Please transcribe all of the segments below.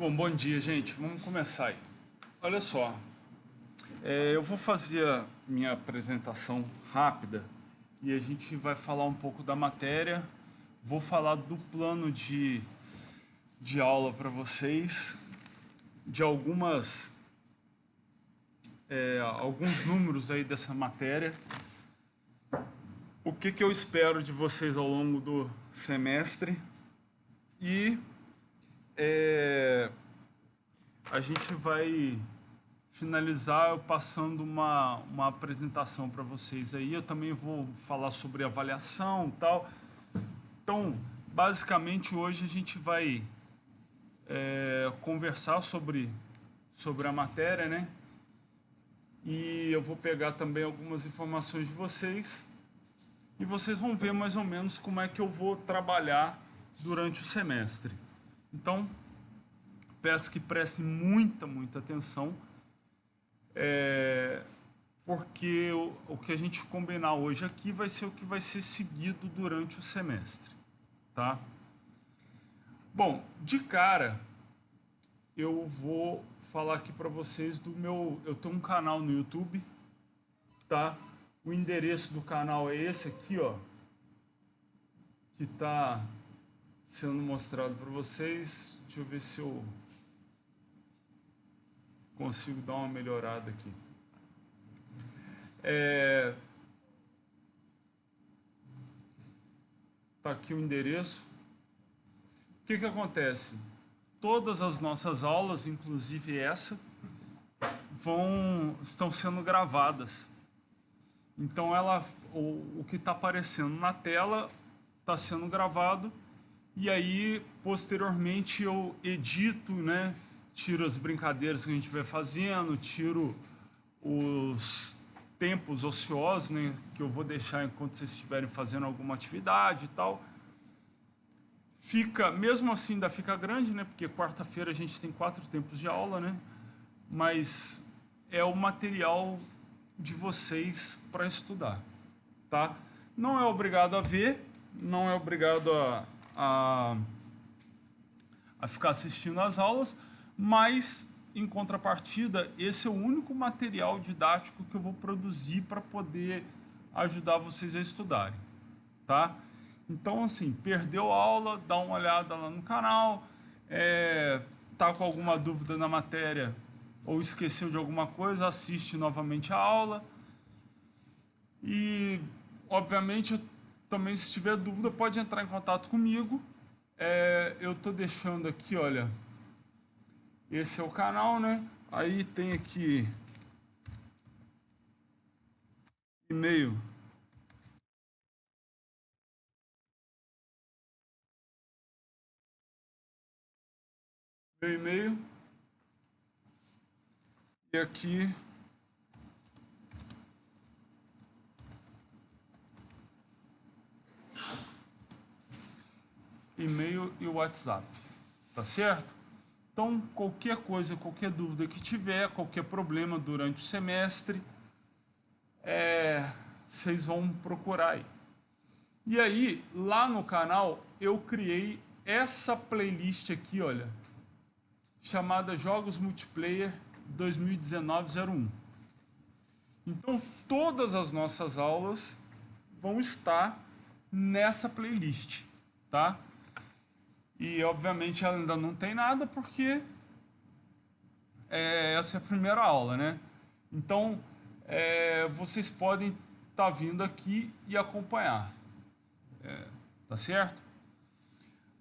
Bom dia, gente. Vamos começar aí. Olha só, eu vou fazer a minha apresentação rápida e a gente vai falar um pouco da matéria. Vou falar do plano de aula para vocês, de alguns números aí dessa matéria. O que eu espero de vocês ao longo do semestre e a gente vai finalizar passando uma apresentação para vocês aí. Eu também vou falar sobre avaliação e tal. Então, basicamente, hoje a gente vai conversar sobre a matéria, né? E eu vou pegar também algumas informações de vocês e vocês vão ver mais ou menos como é que eu vou trabalhar durante o semestre. Então, peço que prestem muita atenção, porque o que a gente combinar hoje aqui vai ser o que vai ser seguido durante o semestre, tá? Bom, de cara, eu vou falar aqui para vocês eu tenho um canal no YouTube, tá? O endereço do canal é esse aqui, ó, que está sendo mostrado para vocês. Deixa eu ver se eu consigo dar uma melhorada aqui. Tá aqui o endereço. O que acontece? Todas as nossas aulas, inclusive essa, estão sendo gravadas. Então o que está aparecendo na tela está sendo gravado e aí posteriormente eu edito, né? Tiro as brincadeiras que a gente vai fazendo, tiro os tempos ociosos, né, que eu vou deixar enquanto vocês estiverem fazendo alguma atividade e tal. Mesmo assim ainda fica grande, né, porque quarta-feira a gente tem 4 tempos de aula, né, mas é o material de vocês para estudar, tá? Não é obrigado a ver, não é obrigado a ficar assistindo às aulas, mas, em contrapartida, esse é o único material didático que eu vou produzir para poder ajudar vocês a estudarem, tá? Então, assim, perdeu a aula, dá uma olhada lá no canal, tá com alguma dúvida na matéria ou esqueceu de alguma coisa, assiste novamente a aula. E, obviamente, também, se tiver dúvida, pode entrar em contato comigo. Eu estou deixando aqui, olha, esse é o canal, né? Aí tem aqui e-mail. Meu e-mail. E aqui e-mail e WhatsApp, tá certo? Então, qualquer coisa, qualquer dúvida que tiver, qualquer problema durante o semestre, vocês vão procurar aí. E aí, lá no canal, eu criei essa playlist aqui, olha, chamada Jogos Multiplayer 2019-01. Então, todas as nossas aulas vão estar nessa playlist, tá? E, obviamente, ela ainda não tem nada porque essa é a primeira aula, né? Então, vocês podem estar vindo aqui e acompanhar. Tá certo?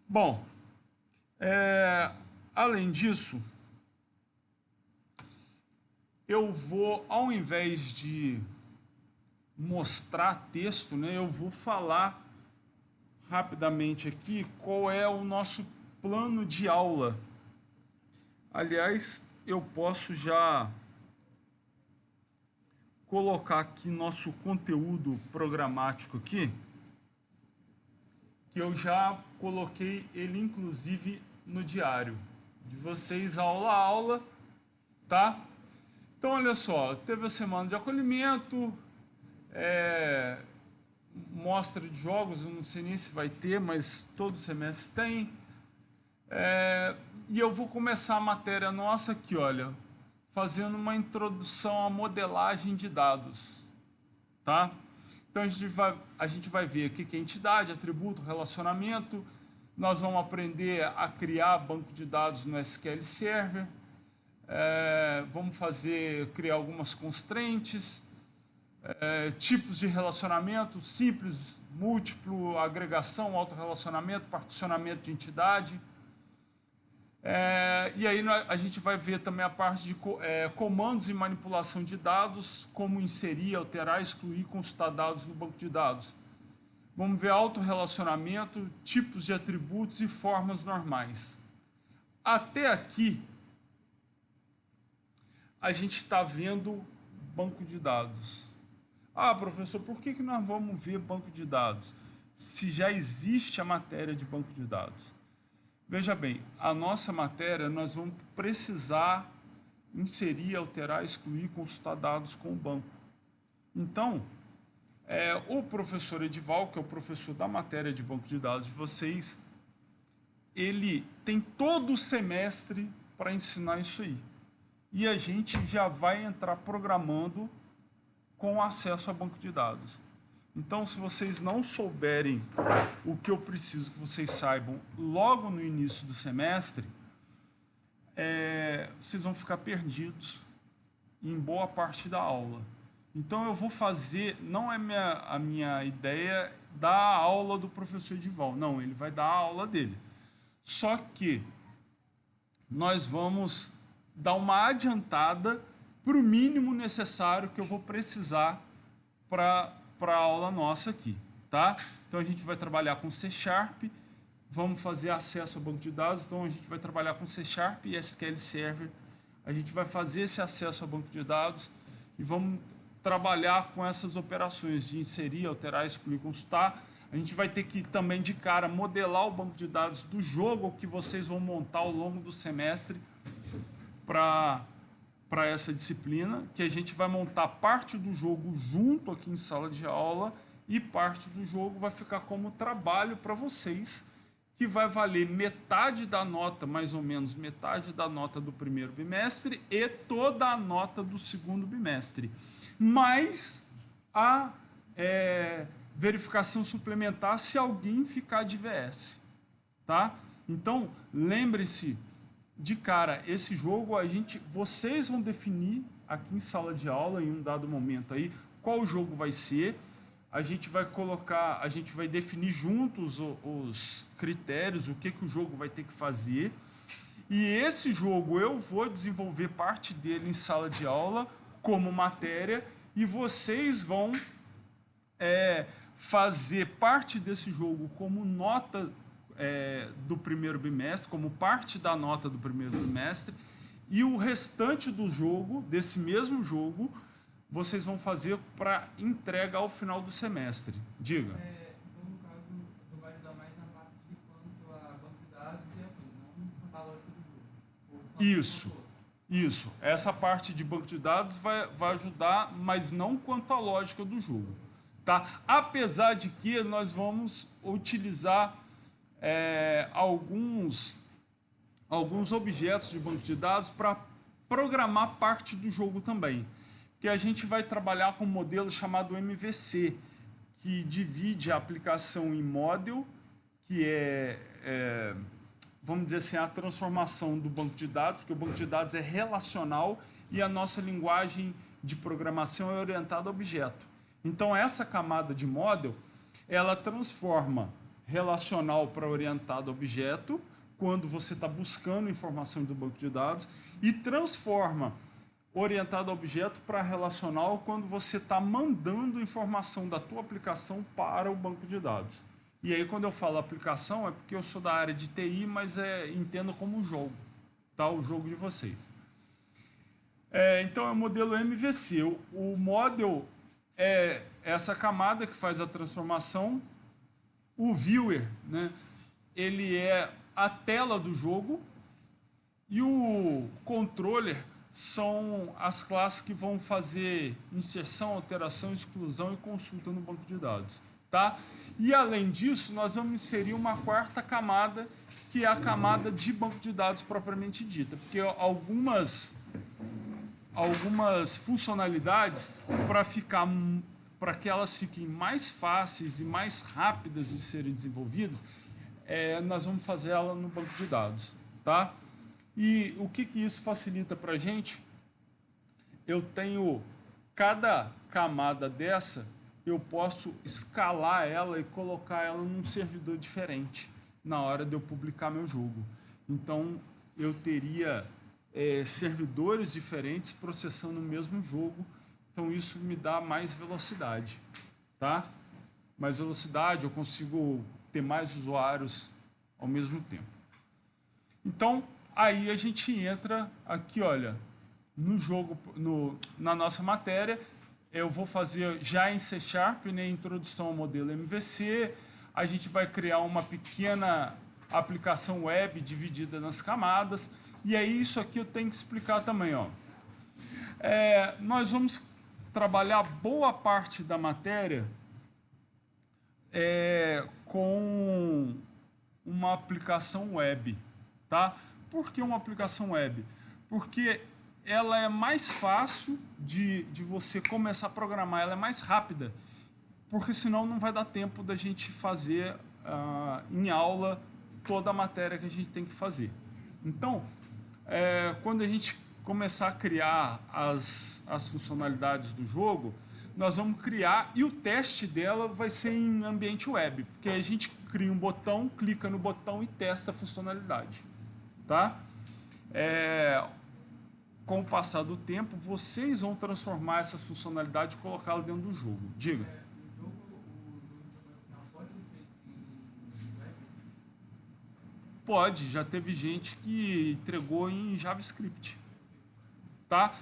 Bom, além disso, eu vou, ao invés de mostrar texto, né, eu vou falar rapidamente aqui qual é o nosso plano de aula. Aliás, eu posso já colocar aqui nosso conteúdo programático aqui, que eu já coloquei ele inclusive no diário de vocês, aula a aula, tá? Então, olha só, teve a semana de acolhimento, mostra de jogos, eu não sei nem se vai ter, mas todo semestre tem. E eu vou começar a matéria nossa aqui, olha, fazendo uma introdução à modelagem de dados, tá? Então a gente vai ver o que é entidade, atributo, relacionamento. Nós vamos aprender a criar banco de dados no SQL Server. Vamos criar algumas constraints, tipos de relacionamento, simples, múltiplo, agregação, autorrelacionamento, particionamento de entidade. E aí a gente vai ver também a parte de comandos e manipulação de dados, como inserir, alterar, excluir, consultar dados no banco de dados. Vamos ver autorrelacionamento, tipos de atributos e formas normais. Até aqui, a gente está vendo banco de dados. Ah, professor, por que nós vamos ver banco de dados se já existe a matéria de banco de dados? Veja bem, a nossa matéria nós vamos precisar inserir, alterar, excluir, consultar dados com o banco. Então, o professor Edival, que é o professor da matéria de banco de dados de vocês, ele tem todo o semestre para ensinar isso aí. E a gente já vai entrar programando com acesso a banco de dados. Então, se vocês não souberem o que eu preciso que vocês saibam logo no início do semestre, vocês vão ficar perdidos em boa parte da aula. Então, eu vou fazer, não é a minha ideia dar a aula do professor Edival, não, ele vai dar a aula dele. Só que nós vamos dar uma adiantada para o mínimo necessário que eu vou precisar para a aula nossa aqui, tá? Então, a gente vai trabalhar com C#, vamos fazer acesso ao banco de dados, então a gente vai trabalhar com C# e SQL Server, a gente vai fazer esse acesso ao banco de dados e vamos trabalhar com essas operações de inserir, alterar, excluir, consultar. A gente vai ter que também, de cara, modelar o banco de dados do jogo que vocês vão montar ao longo do semestre para essa disciplina, que a gente vai montar parte do jogo junto aqui em sala de aula e parte do jogo vai ficar como trabalho para vocês, que vai valer metade da nota, mais ou menos metade da nota do primeiro bimestre e toda a nota do segundo bimestre. Mais a verificação suplementar se alguém ficar de VS. Tá? Então, lembre-se, de cara, esse jogo vocês vão definir aqui em sala de aula, em um dado momento aí, qual jogo vai ser. A gente vai definir juntos os critérios, o que o jogo vai ter que fazer. E esse jogo eu vou desenvolver parte dele em sala de aula como matéria e vocês vão fazer parte desse jogo como nota do primeiro bimestre, como parte da nota do primeiro bimestre, e o restante do jogo, desse mesmo jogo, vocês vão fazer para entrega ao final do semestre. Diga. Então, no caso, tu vai ajudar mais na parte de quanto a banco de dados e afins, não quanto a lógica do jogo. Isso. Essa parte de banco de dados vai ajudar, mas não quanto à lógica do jogo. Tá? Apesar de que nós vamos utilizar alguns objetos de banco de dados para programar parte do jogo também. Que a gente vai trabalhar com um modelo chamado MVC, que divide a aplicação em model, que vamos dizer assim, a transformação do banco de dados, porque o banco de dados é relacional e a nossa linguagem de programação é orientada a objeto. Então, essa camada de model, ela transforma relacional para orientado a objeto, quando você está buscando informação do banco de dados, e transforma orientado a objeto para relacional quando você está mandando informação da tua aplicação para o banco de dados. E aí, quando eu falo aplicação, é porque eu sou da área de TI, mas entendo como um jogo, tá? O jogo de vocês. Então, é o modelo MVC. O model é essa camada que faz a transformação. O viewer, né, ele é a tela do jogo e o controller são as classes que vão fazer inserção, alteração, exclusão e consulta no banco de dados. tá? E além disso, nós vamos inserir uma quarta camada, que é a camada de banco de dados propriamente dita, porque algumas funcionalidades, para que elas fiquem mais fáceis e mais rápidas de serem desenvolvidas, nós vamos fazer ela no banco de dados, tá? E o que isso facilita para a gente? Eu tenho cada camada dessa, eu posso escalar ela e colocar ela num servidor diferente na hora de eu publicar meu jogo. Então, eu teria servidores diferentes processando o mesmo jogo. Então, isso me dá mais velocidade, tá? Mais velocidade, eu consigo ter mais usuários ao mesmo tempo. Então, aí a gente entra aqui, olha, no jogo, na nossa matéria. Eu vou fazer já em C#, né, introdução ao modelo MVC. A gente vai criar uma pequena aplicação web dividida nas camadas. E aí isso aqui eu tenho que explicar também. Ó. Nós vamos trabalhar boa parte da matéria com uma aplicação web. Tá? Por que uma aplicação web? Porque ela é mais fácil de você começar a programar, ela é mais rápida, porque senão não vai dar tempo da gente fazer em aula toda a matéria que a gente tem que fazer. Então, quando a gente começar a criar as funcionalidades do jogo, nós vamos criar, e o teste dela vai ser em ambiente web, porque a gente cria um botão, clica no botão e testa a funcionalidade. Tá? Com o passar do tempo, vocês vão transformar essa funcionalidade e colocá-la dentro do jogo. Diga. O jogo pode ser feito em web? Pode, já teve gente que entregou em JavaScript. Tá?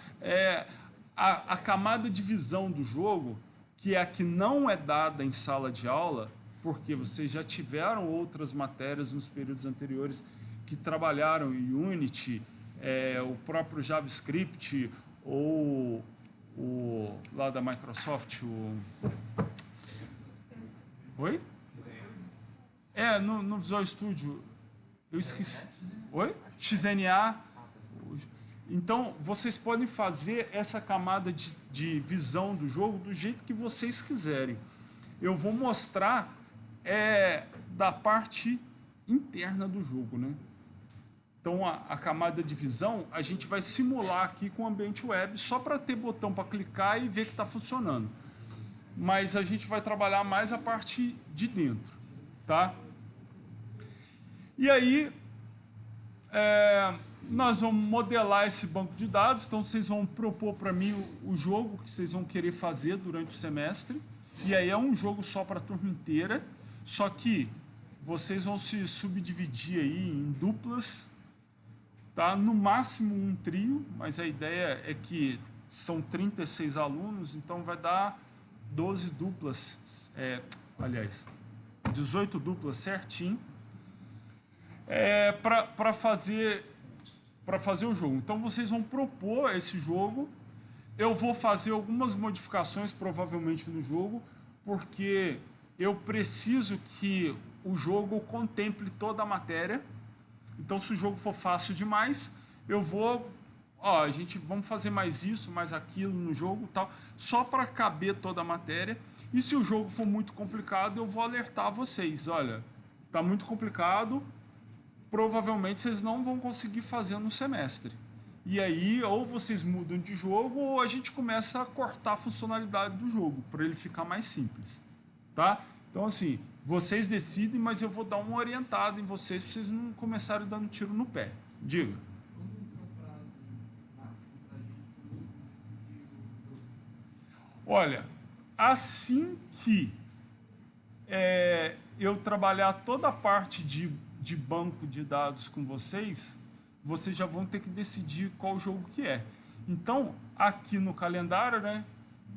A camada de visão do jogo, que é a que não é dada em sala de aula, porque vocês já tiveram outras matérias nos períodos anteriores que trabalharam em Unity, o próprio JavaScript, ou lá da Microsoft, Oi? No Visual Studio, eu esqueci. Oi? XNA. Então, vocês podem fazer essa camada de visão do jogo do jeito que vocês quiserem. Eu vou mostrar da parte interna do jogo, né? Então, a camada de visão, a gente vai simular aqui com o ambiente web, só para ter botão para clicar e ver que está funcionando. Mas a gente vai trabalhar mais a parte de dentro, tá? E aí, nós vamos modelar esse banco de dados. Então, vocês vão propor para mim o jogo que vocês vão querer fazer durante o semestre. E aí é um jogo só para a turma inteira, só que vocês vão se subdividir aí em duplas, tá? No máximo um trio, mas a ideia é que são 36 alunos, então vai dar 12 duplas, 18 duplas certinho, para fazer o jogo. Então vocês vão propor esse jogo, eu vou fazer algumas modificações provavelmente no jogo, porque eu preciso que o jogo contemple toda a matéria. Então, se o jogo for fácil demais, eu vou... vamos fazer mais isso, mais aquilo no jogo, tal, só para caber toda a matéria. E se o jogo for muito complicado, eu vou alertar vocês. Olha, está muito complicado, provavelmente vocês não vão conseguir fazer no semestre. E aí, ou vocês mudam de jogo, ou a gente começa a cortar a funcionalidade do jogo, para ele ficar mais simples. Tá? Então, assim, vocês decidem, mas eu vou dar uma orientada em vocês, para vocês não começarem dando tiro no pé. Diga. Olha, assim que eu trabalhar toda a parte de banco de dados com vocês, vocês já vão ter que decidir qual jogo que é. Então, aqui no calendário, né,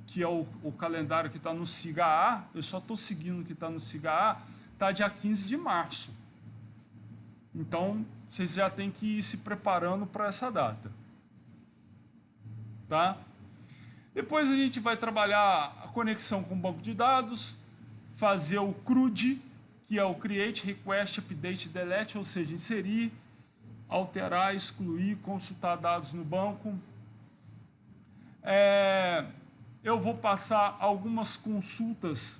que é o calendário que está no SIGA-A, eu só estou seguindo o que está no SIGA-A, está dia 15 de março. Então, vocês já têm que ir se preparando para essa data. Tá? Depois a gente vai trabalhar a conexão com o banco de dados, fazer o CRUD, que é o Create, Request, Update, Delete, ou seja, inserir, alterar, excluir, consultar dados no banco. Eu vou passar algumas consultas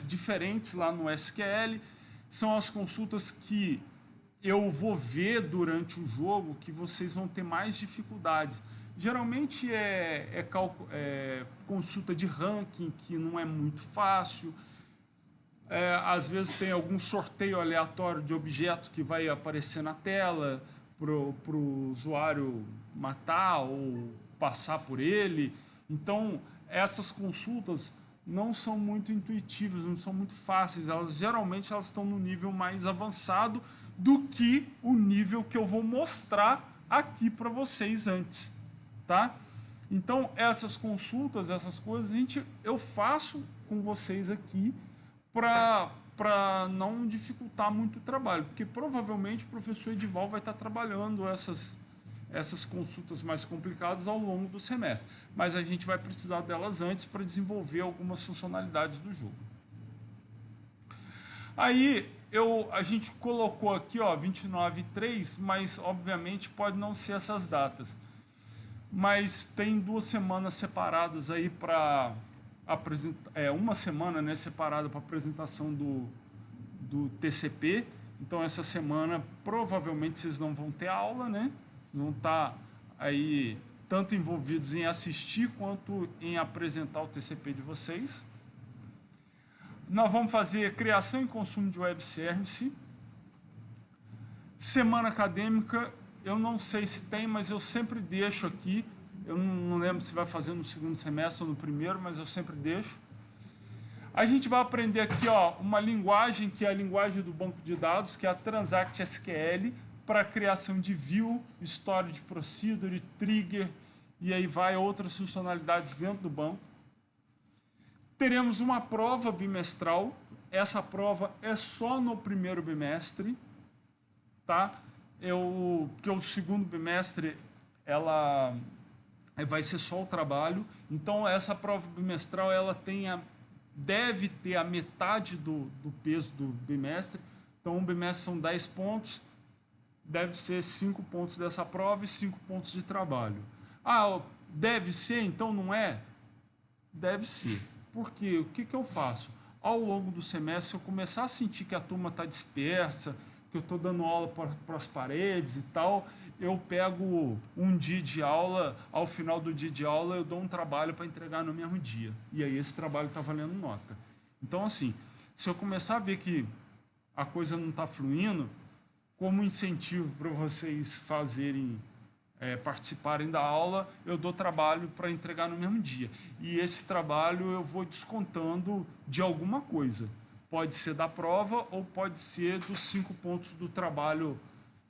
diferentes lá no SQL. São as consultas que eu vou ver durante o jogo que vocês vão ter mais dificuldade. Geralmente é consulta de ranking, que não é muito fácil. Às vezes tem algum sorteio aleatório de objeto que vai aparecer na tela para o usuário matar ou passar por ele. Então, essas consultas não são muito intuitivas, não são muito fáceis. Geralmente elas estão no nível mais avançado do que o nível que eu vou mostrar aqui para vocês antes, tá? Então, essas consultas, essas coisas, eu faço com vocês aqui para não dificultar muito o trabalho, porque provavelmente o professor Edival vai estar trabalhando essas consultas mais complicadas ao longo do semestre, mas a gente vai precisar delas antes para desenvolver algumas funcionalidades do jogo. Aí a gente colocou aqui 29/3, mas obviamente pode não ser essas datas. Mas tem 2 semanas separadas aí para uma semana, né, separada para apresentação do TCP. Então essa semana provavelmente vocês não vão ter aula, né? Vocês vão estar aí tanto envolvidos em assistir quanto em apresentar o TCP de vocês. Nós vamos fazer criação e consumo de web service. Semana acadêmica, eu não sei se tem, mas eu sempre deixo aqui. Eu não lembro se vai fazer no segundo semestre ou no primeiro, mas eu sempre deixo. A gente vai aprender aqui uma linguagem, que é a linguagem do banco de dados, que é a Transact SQL, para a criação de view, storage procedure, trigger, e aí vai outras funcionalidades dentro do banco. Teremos uma prova bimestral. Essa prova é só no primeiro bimestre, tá? Porque o segundo bimestre ela vai ser só o trabalho. Então essa prova bimestral ela deve ter a metade do peso do bimestre. Então um bimestre são 10 pontos, deve ser 5 pontos dessa prova e 5 pontos de trabalho. Deve ser, então não é? Deve ser. Porque o que eu faço? Ao longo do semestre, se eu começar a sentir que a turma está dispersa, que eu estou dando aula para as paredes e tal, eu pego um dia de aula, ao final do dia de aula eu dou um trabalho para entregar no mesmo dia. E aí esse trabalho está valendo nota. Então, assim, se eu começar a ver que a coisa não está fluindo, como incentivo para vocês participarem da aula, eu dou trabalho para entregar no mesmo dia. E esse trabalho eu vou descontando de alguma coisa. Pode ser da prova ou pode ser dos 5 pontos do trabalho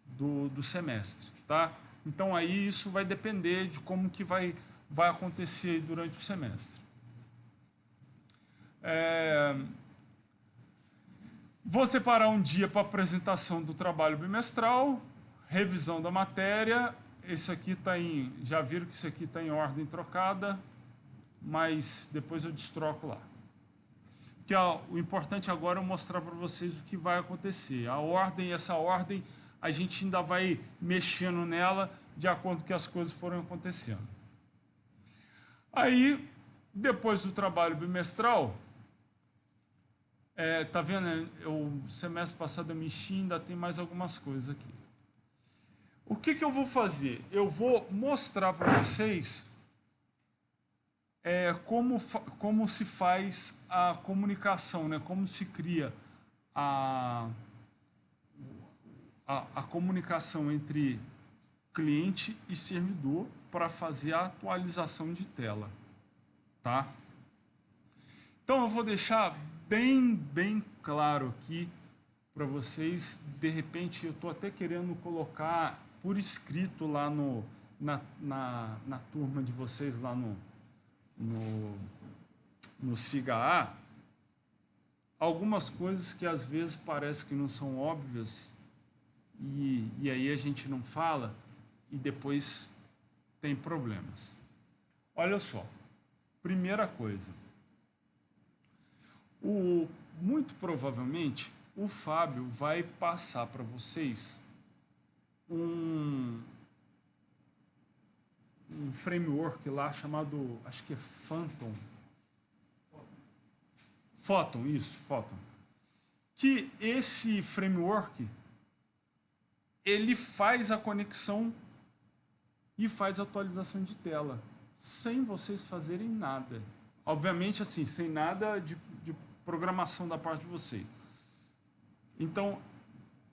do semestre, tá? Então aí isso vai depender de como que vai acontecer durante o semestre. Vou separar um dia para apresentação do trabalho bimestral, revisão da matéria. Esse aqui já viram que isso aqui está em ordem trocada, mas depois eu destroco lá. Que o importante agora é mostrar para vocês o que vai acontecer. Essa ordem, a gente ainda vai mexendo nela de acordo com que as coisas foram acontecendo. Aí, depois do trabalho bimestral, tá vendo? O semestre passado eu mexi, ainda tem mais algumas coisas aqui. O que eu vou fazer? Eu vou mostrar para vocês como se faz a comunicação, né? Como se cria a comunicação entre cliente e servidor para fazer a atualização de tela, tá? Então eu vou deixar bem claro aqui para vocês. De repente eu estou até querendo colocar por escrito lá na turma de vocês, lá no SIGA-A, algumas coisas que às vezes parece que não são óbvias e aí a gente não fala e depois tem problemas. Olha só, primeira coisa, Muito provavelmente, o Fábio vai passar para vocês um framework lá chamado, acho que é Phantom. Photon, isso, Photon. Que esse framework, ele faz a conexão e faz a atualização de tela, sem vocês fazerem nada. Obviamente, assim, sem nada de programação da parte de vocês. Então,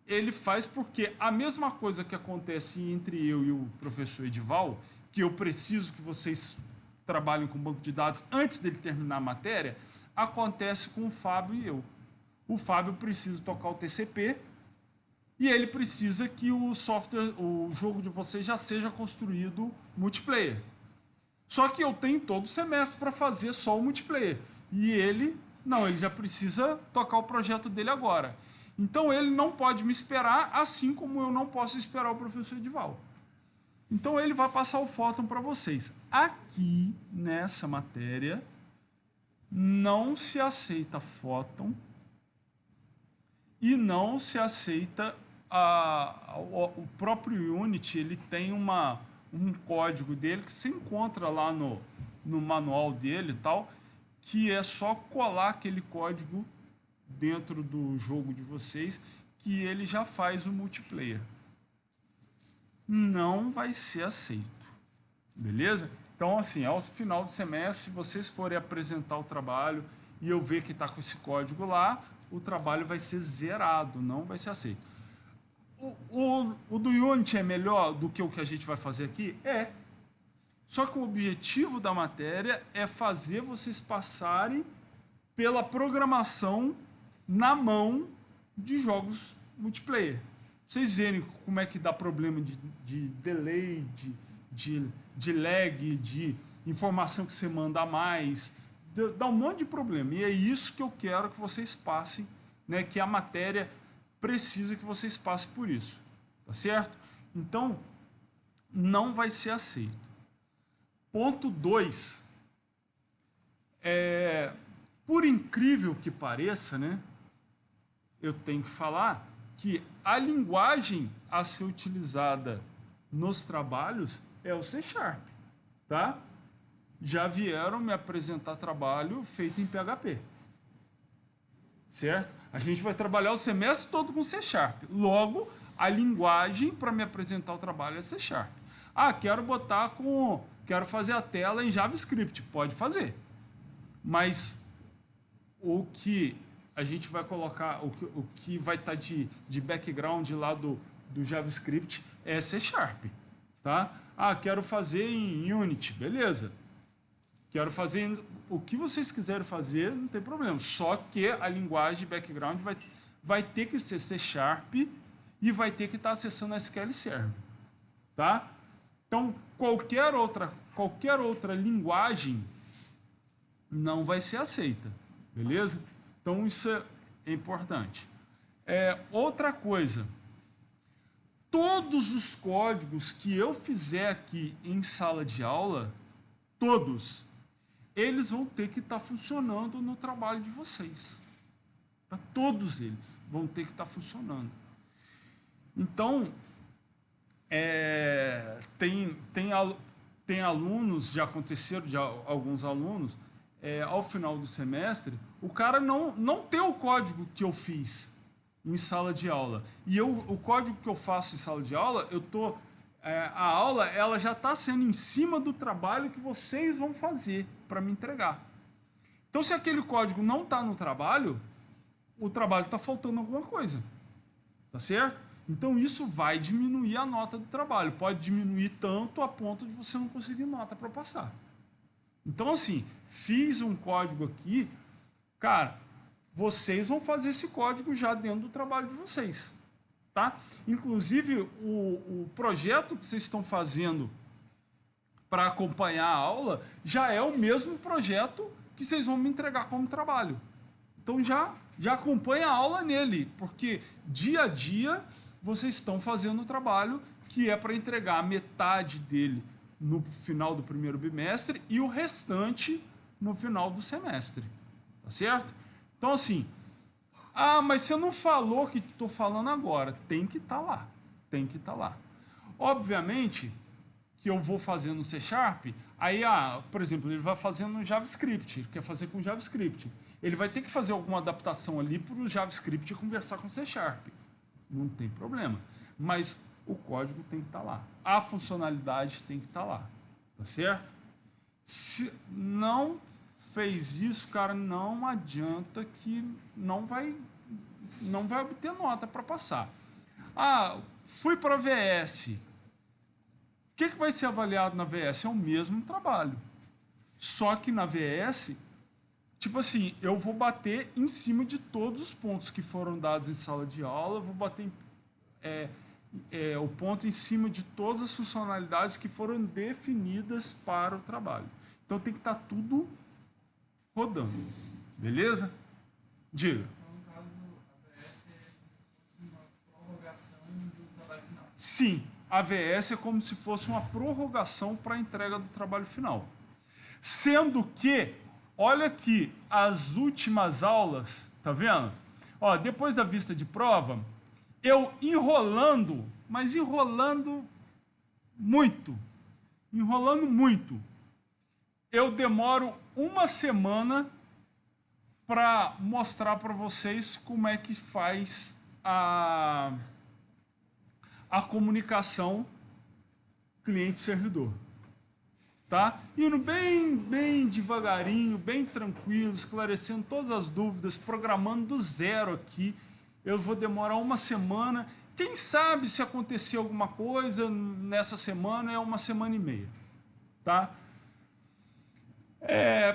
ele faz porque a mesma coisa que acontece entre eu e o professor Edival, que eu preciso que vocês trabalhem com banco de dados antes dele terminar a matéria, acontece com o Fábio e eu. O Fábio precisa tocar o TCP e ele precisa que o software, o jogo de vocês já seja construído multiplayer. Só que eu tenho todo o semestre para fazer só o multiplayer. E ele, não, ele já precisa tocar o projeto dele agora. Então ele não pode me esperar, assim como eu não posso esperar o professor Edival. Então ele vai passar o Photon para vocês. Aqui, nessa matéria, não se aceita Photon e não se aceita o próprio Unity. Ele tem um código dele que se encontra lá no manual dele e tal, que é só colar aquele código dentro do jogo de vocês, que ele já faz o multiplayer. Não vai ser aceito. Beleza? Então, assim, ao final do semestre, se vocês forem apresentar o trabalho e eu ver que está com esse código lá, o trabalho vai ser zerado, não vai ser aceito. O do Unity é melhor do que o que a gente vai fazer aqui? É. Só que o objetivo da matéria é fazer vocês passarem pela programação na mão de jogos multiplayer. Vocês verem como é que dá problema de delay, de lag, de informação que você manda a mais, dá um monte de problema. E é isso que eu quero que vocês passem, né? Que a matéria precisa que vocês passem por isso. Tá certo? Então, não vai ser aceito. Ponto 2. Por incrível que pareça, né? Eu tenho que falar que a linguagem a ser utilizada nos trabalhos é o C#, tá? Já vieram me apresentar trabalho feito em PHP, certo? A gente vai trabalhar o semestre todo com C#. Logo, a linguagem para me apresentar o trabalho é C#. Ah, quero fazer a tela em JavaScript. Pode fazer. Mas o que a gente vai colocar, o que vai estar de background lá do JavaScript é C#, tá? Ah, quero fazer em Unity, beleza. Quero fazer o que vocês quiserem fazer, não tem problema. Só que a linguagem background vai ter que ser C# e vai ter que estar acessando a SQL Server, tá? Então, qualquer outra linguagem não vai ser aceita, beleza? Então, isso é importante. Outra coisa, todos os códigos que eu fizer aqui em sala de aula, todos, eles vão ter que estar funcionando no trabalho de vocês. Tá? Todos eles vão ter que estar funcionando. Então, tem alunos, já aconteceram de alguns alunos, ao final do semestre, o cara não tem o código que eu fiz em sala de aula. E o código que eu faço em sala de aula, a aula ela já está sendo em cima do trabalho que vocês vão fazer para me entregar. Então, se aquele código não está no trabalho, o trabalho está faltando alguma coisa. Tá certo? Então, isso vai diminuir a nota do trabalho. Pode diminuir tanto a ponto de você não conseguir nota para passar. Então, assim, fiz um código aqui, cara, vocês vão fazer esse código já dentro do trabalho de vocês. Tá? Inclusive, o projeto que vocês estão fazendo para acompanhar a aula já é o mesmo projeto que vocês vão me entregar como trabalho. Então, já acompanha a aula nele, porque dia a dia vocês estão fazendo o trabalho que é para entregar a metade dele no final do primeiro bimestre e o restante no final do semestre. Tá certo? Então, assim, ah, mas você não falou que estou falando agora. Tem que estar lá. Tem que estar lá. Obviamente que eu vou fazer no C Sharp, aí, por exemplo, ele vai fazendo no JavaScript, ele quer fazer com JavaScript. Ele vai ter que fazer alguma adaptação ali para o JavaScript conversar com o C Sharp. Não tem problema. Mas o código tem que estar lá. A funcionalidade tem que estar lá. Tá certo? Se não fez isso, cara, não adianta que não vai obter nota para passar. Ah, fui para a VS. O que vai ser avaliado na VS? É o mesmo trabalho. Só que na VS, tipo assim, eu vou bater em cima de todos os pontos que foram dados em sala de aula, vou bater o ponto em cima de todas as funcionalidades que foram definidas para o trabalho. Então tem que estar tudo rodando. Beleza? Diga. Então, no caso, a VS é como se fosse uma prorrogação do trabalho final. Sim, a VS é como se fosse uma prorrogação para a entrega do trabalho final. Sendo que, olha aqui, as últimas aulas, tá vendo? Ó, depois da vista de prova, eu enrolando, mas enrolando muito, eu demoro uma semana para mostrar para vocês como é que faz a comunicação cliente-servidor. Tá? Indo bem devagarinho, bem tranquilo, esclarecendo todas as dúvidas, programando do zero aqui. Eu vou demorar uma semana. Quem sabe se acontecer alguma coisa nessa semana, é uma semana e meia. Tá?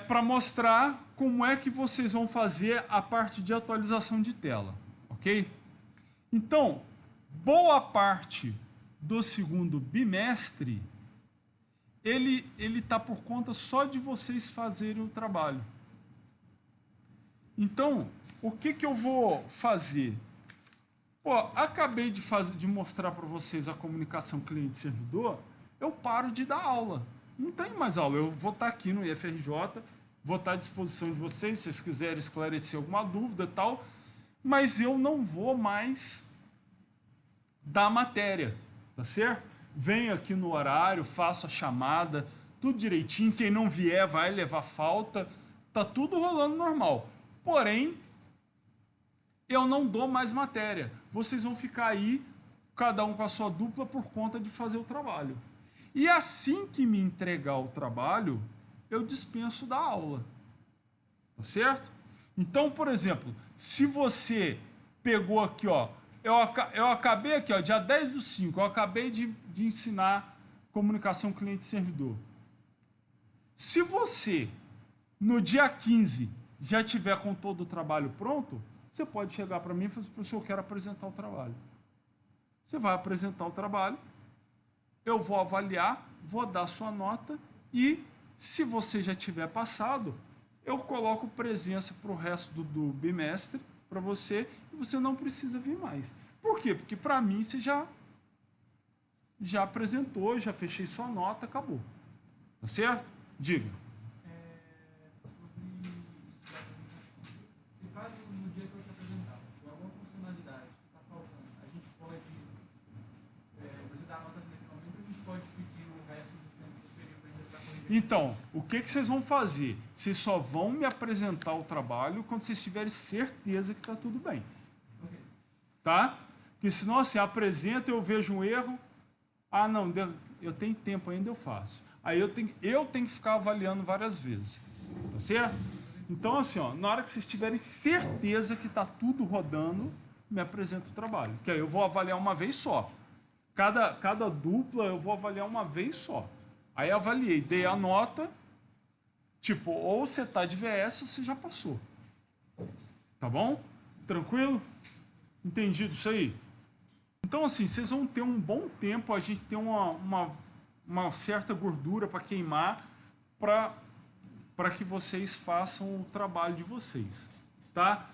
Para mostrar como é que vocês vão fazer a parte de atualização de tela. Ok? Então, boa parte do segundo bimestre, ele está por conta só de vocês fazerem o trabalho. Então, o que eu vou fazer? Pô, acabei de mostrar para vocês a comunicação cliente-servidor, eu paro de dar aula. Não tem mais aula. Eu vou estar aqui no IFRJ, vou estar à disposição de vocês, se vocês quiserem esclarecer alguma dúvida e tal, mas eu não vou mais dar matéria, tá certo? Venho aqui no horário, faço a chamada, tudo direitinho. Quem não vier vai levar falta. Tá tudo rolando normal. Porém, eu não dou mais matéria. Vocês vão ficar aí, cada um com a sua dupla, por conta de fazer o trabalho. E assim que me entregar o trabalho, eu dispenso da aula. Tá certo? Então, por exemplo, se você pegou aqui, ó, eu acabei aqui, ó, dia 10/5, eu acabei de ensinar comunicação cliente-servidor. Se você, no dia 15, já tiver com todo o trabalho pronto, você pode chegar para mim e falar, professor, eu quero apresentar o trabalho. Você vai apresentar o trabalho, eu vou avaliar, vou dar sua nota e, se você já tiver passado, eu coloco presença para o resto do bimestre para você e você não precisa vir mais. Por quê? Porque para mim você já apresentou, já fechei sua nota, acabou. Tá certo? Diga. Sobre isso da apresentação. Se caso no dia que eu te apresentar, se tiver alguma funcionalidade que está faltando, a gente pode, você dá a nota naquele momento, a gente pode pedir o resto do tempo que seria para a gente corrigir. Então, o que vocês vão fazer? Vocês só vão me apresentar o trabalho quando vocês tiverem certeza que está tudo bem. Okay. Tá? Porque senão, assim, apresenta, eu vejo um erro, não, eu tenho tempo ainda, eu faço. Aí eu tenho que ficar avaliando várias vezes. Tá certo? Então, assim, ó, na hora que vocês tiverem certeza que está tudo rodando, me apresenta o trabalho. Que aí eu vou avaliar uma vez só. Cada dupla eu vou avaliar uma vez só. Aí avaliei, dei a nota, tipo, ou você está de VS ou você já passou. Tá bom? Tranquilo? Entendido isso aí? Então, assim, vocês vão ter um bom tempo, a gente tem uma certa gordura para queimar para que vocês façam o trabalho de vocês. Tá?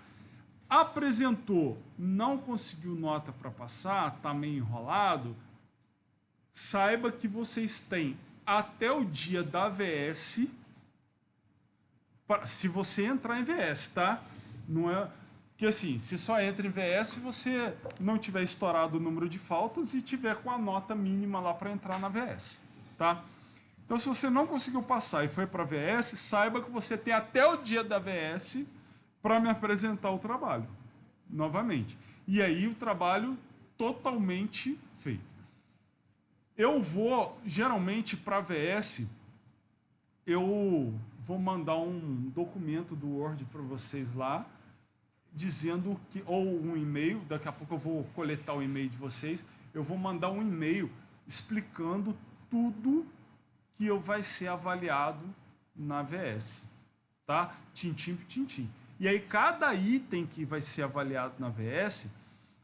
Apresentou, não conseguiu nota para passar, está meio enrolado, saiba que vocês têm até o dia da VS, se você entrar em VS, tá? Não é... Porque assim, você só entra em VS se você não tiver estourado o número de faltas e tiver com a nota mínima lá para entrar na VS, tá? Então, se você não conseguiu passar e foi para a VS, saiba que você tem até o dia da VS para me apresentar o trabalho, novamente. E aí o trabalho totalmente feito. Eu vou, geralmente, para a VS, eu vou mandar um documento do Word para vocês lá, dizendo que, ou um e-mail, daqui a pouco eu vou coletar o e-mail de vocês, eu vou mandar um e-mail explicando tudo que vai ser avaliado na VS, tá? Tintim por tintim. E aí cada item que vai ser avaliado na VS,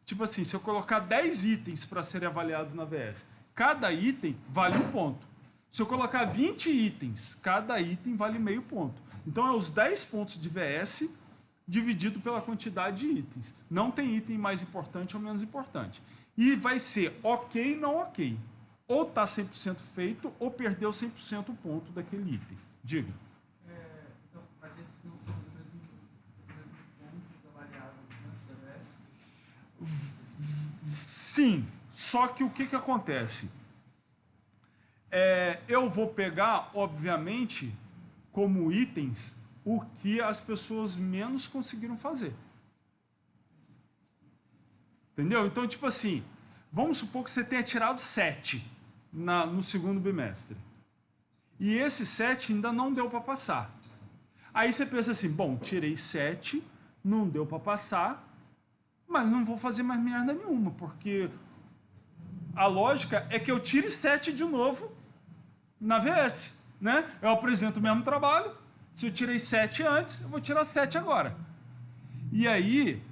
tipo assim, se eu colocar 10 itens para serem avaliados na VS, cada item vale 1 ponto. Se eu colocar 20 itens, cada item vale meio ponto. Então é os 10 pontos de VS dividido pela quantidade de itens. Não tem item mais importante ou menos importante. E vai ser ok, não ok. Ou está 100% feito, ou perdeu 100% o ponto daquele item. Diga. Então, mas esses não são os mesmos pontos avaliados antes da VS? Sim, só que o que acontece? Eu vou pegar, obviamente, como itens, o que as pessoas menos conseguiram fazer. Entendeu? Então, tipo assim, vamos supor que você tenha tirado 7 no segundo bimestre. E esse 7 ainda não deu para passar. Aí você pensa assim, bom, tirei 7, não deu para passar, mas não vou fazer mais merda nenhuma, porque a lógica é que eu tire 7 de novo na VS, né? Eu apresento o mesmo trabalho, se eu tirei 7 antes, eu vou tirar 7 agora. E aí,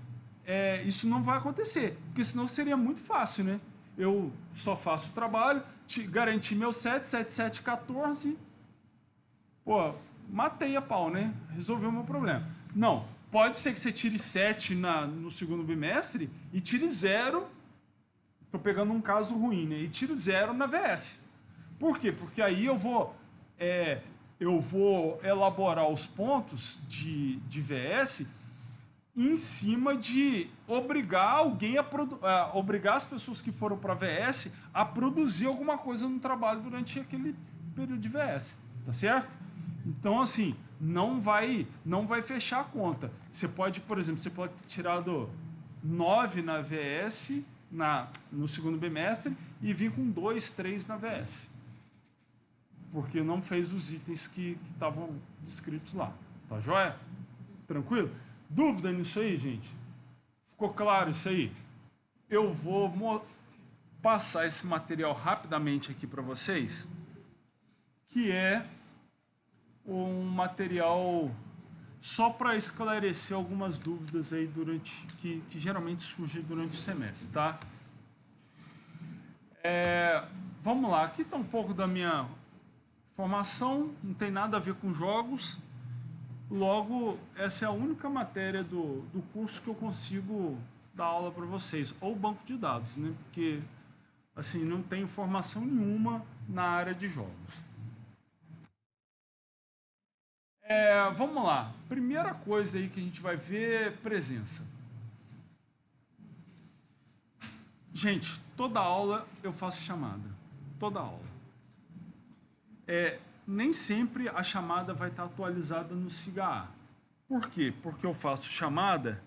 isso não vai acontecer, porque senão seria muito fácil, né? Eu só faço o trabalho, garanti meu 7, 7, 7, 14. Pô, matei a pau, né? Resolveu o meu problema. Não, pode ser que você tire 7 no segundo bimestre e tire 0. Tô pegando um caso ruim, né? E tire 0 na VS. Por quê? Porque aí eu vou elaborar os pontos de VS em cima de obrigar alguém obrigar as pessoas que foram para VS a produzir alguma coisa no trabalho durante aquele período de VS, tá certo? Então, assim, não vai fechar a conta. Você pode, por exemplo, você pode ter tirado 9 na VS no segundo bimestre e vir com 2, 3 na VS. Porque não fez os itens que estavam descritos lá. Tá joia? Tranquilo? Dúvida nisso aí, gente? Ficou claro isso aí? Eu vou passar esse material rapidamente aqui para vocês, que é um material só para esclarecer algumas dúvidas aí que geralmente surgem durante o semestre, tá? Vamos lá, aqui está um pouco da minha formação, não tem nada a ver com jogos. Logo, essa é a única matéria do curso que eu consigo dar aula para vocês, ou banco de dados, né? Porque, assim, não tem formação nenhuma na área de jogos. Vamos lá. Primeira coisa aí que a gente vai ver é presença. Gente, toda aula eu faço chamada. Toda aula. Nem sempre a chamada vai estar atualizada no SIGA-A. Por quê? Porque eu faço chamada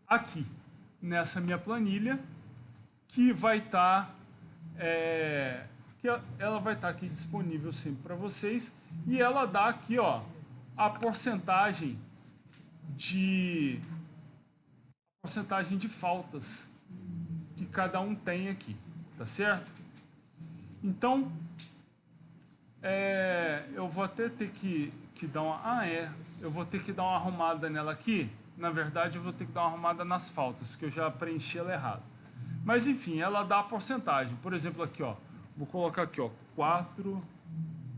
aqui, nessa minha planilha, que vai estar... que ela vai estar aqui disponível sempre para vocês, e ela dá aqui, ó, a porcentagem de faltas que cada um tem aqui, tá certo? Então, eu vou até ter que dar uma... eu vou ter que dar uma arrumada nela aqui. Na verdade, eu vou ter que dar uma arrumada nas faltas, que eu já preenchi ela errado. Mas, enfim, ela dá a porcentagem. Por exemplo, aqui, ó, vou colocar aqui, ó, 4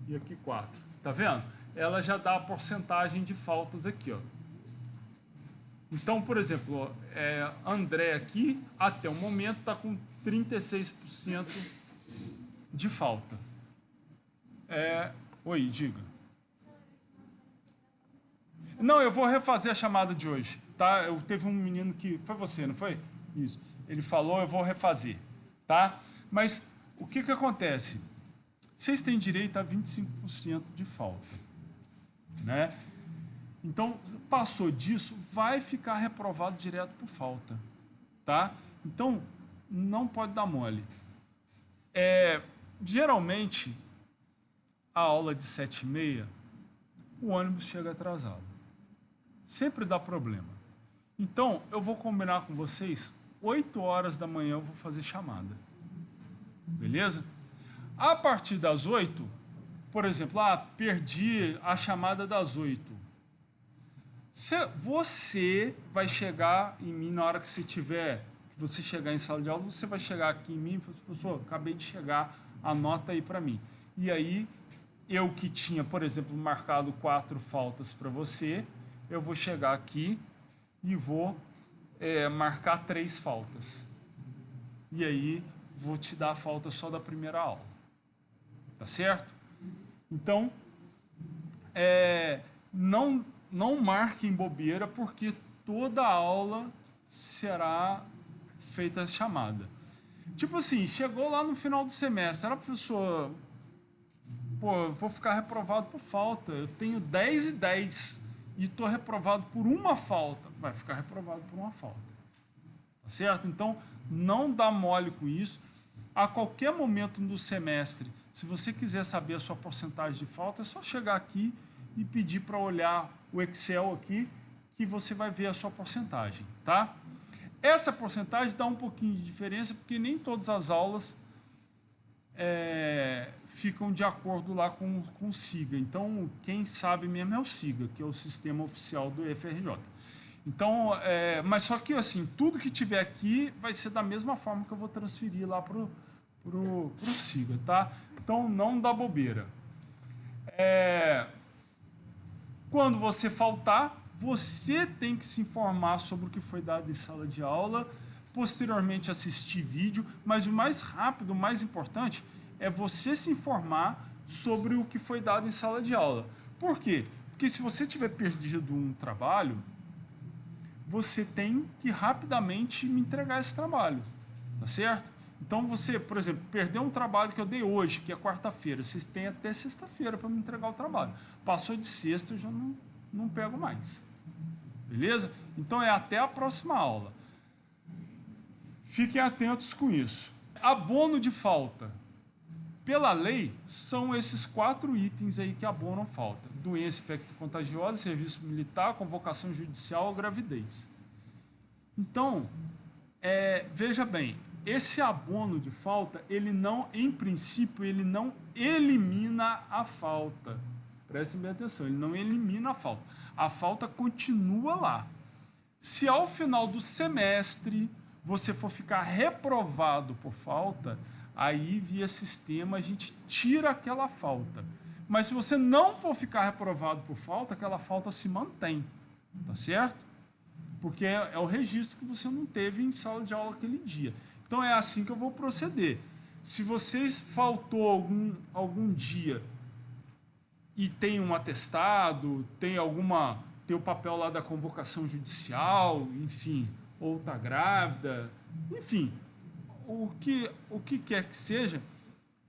e aqui 4. Tá vendo? Ela já dá a porcentagem de faltas aqui, ó. Então, por exemplo, ó, André aqui, até o momento, está com 36% de falta. Oi, diga. Não, eu vou refazer a chamada de hoje, tá? Teve um menino que... Foi você, não foi? Isso. Ele falou, eu vou refazer, tá? Mas o que acontece? Vocês têm direito a 25% de falta, né? Então, passou disso, vai ficar reprovado direto por falta, tá? Então, não pode dar mole. Geralmente, a aula de 7h30, o ônibus chega atrasado. Sempre dá problema. Então, eu vou combinar com vocês, 8 horas da manhã eu vou fazer chamada. Beleza? A partir das 8, por exemplo, perdi a chamada das 8. Você vai chegar em mim na hora que você chegar em sala de aula, você vai chegar aqui em mim e falar, professor, acabei de chegar, anota aí para mim. E aí, eu que tinha, por exemplo, marcado 4 faltas para você, eu vou chegar aqui e vou marcar 3 faltas. E aí, vou te dar a falta só da primeira aula. Tá certo? Então, não marquem bobeira, porque toda aula será feita chamada. Tipo assim, chegou lá no final do semestre, professor, eu vou ficar reprovado por falta, eu tenho 10 e 10 e estou reprovado por uma falta. Vai ficar reprovado por uma falta. Tá certo? Então, não dá mole com isso. A qualquer momento do semestre, se você quiser saber a sua porcentagem de falta, é só chegar aqui e pedir para olhar o Excel aqui, que você vai ver a sua porcentagem, tá? Essa porcentagem dá um pouquinho de diferença, porque nem todas as aulas ficam de acordo lá com o SIGA. Então, quem sabe mesmo é o SIGA, que é o sistema oficial do FRJ. Então, mas só que assim, tudo que tiver aqui vai ser da mesma forma que eu vou transferir lá pro SIGA, tá? Então, não dá bobeira. Quando você faltar, você tem que se informar sobre o que foi dado em sala de aula, posteriormente assistir vídeo, mas o mais rápido, o mais importante, é você se informar sobre o que foi dado em sala de aula. Por quê? Porque se você tiver perdido um trabalho, você tem que rapidamente me entregar esse trabalho, tá certo? Então você, por exemplo, perdeu um trabalho que eu dei hoje, que é quarta-feira, vocês têm até sexta-feira para me entregar o trabalho. Passou de sexta, eu já não pego mais. Beleza? Então é até a próxima aula. Fiquem atentos com isso. Abono de falta. Pela lei, são esses 4 itens aí que abonam falta. Doença infecto-contagiosa, serviço militar, convocação judicial ou gravidez. Então, veja bem, esse abono de falta, ele não, em princípio, ele não elimina a falta. Prestem bem atenção, ele não elimina a falta. A falta continua lá. Se ao final do semestre você for ficar reprovado por falta, aí via sistema a gente tira aquela falta. Mas se você não for ficar reprovado por falta, aquela falta se mantém, tá certo? Porque é o registro que você não teve em sala de aula aquele dia. Então é assim que eu vou proceder. Se vocês faltou algum dia e tem um atestado, tem o papel lá da convocação judicial, enfim, ou está grávida, enfim, o que quer que seja,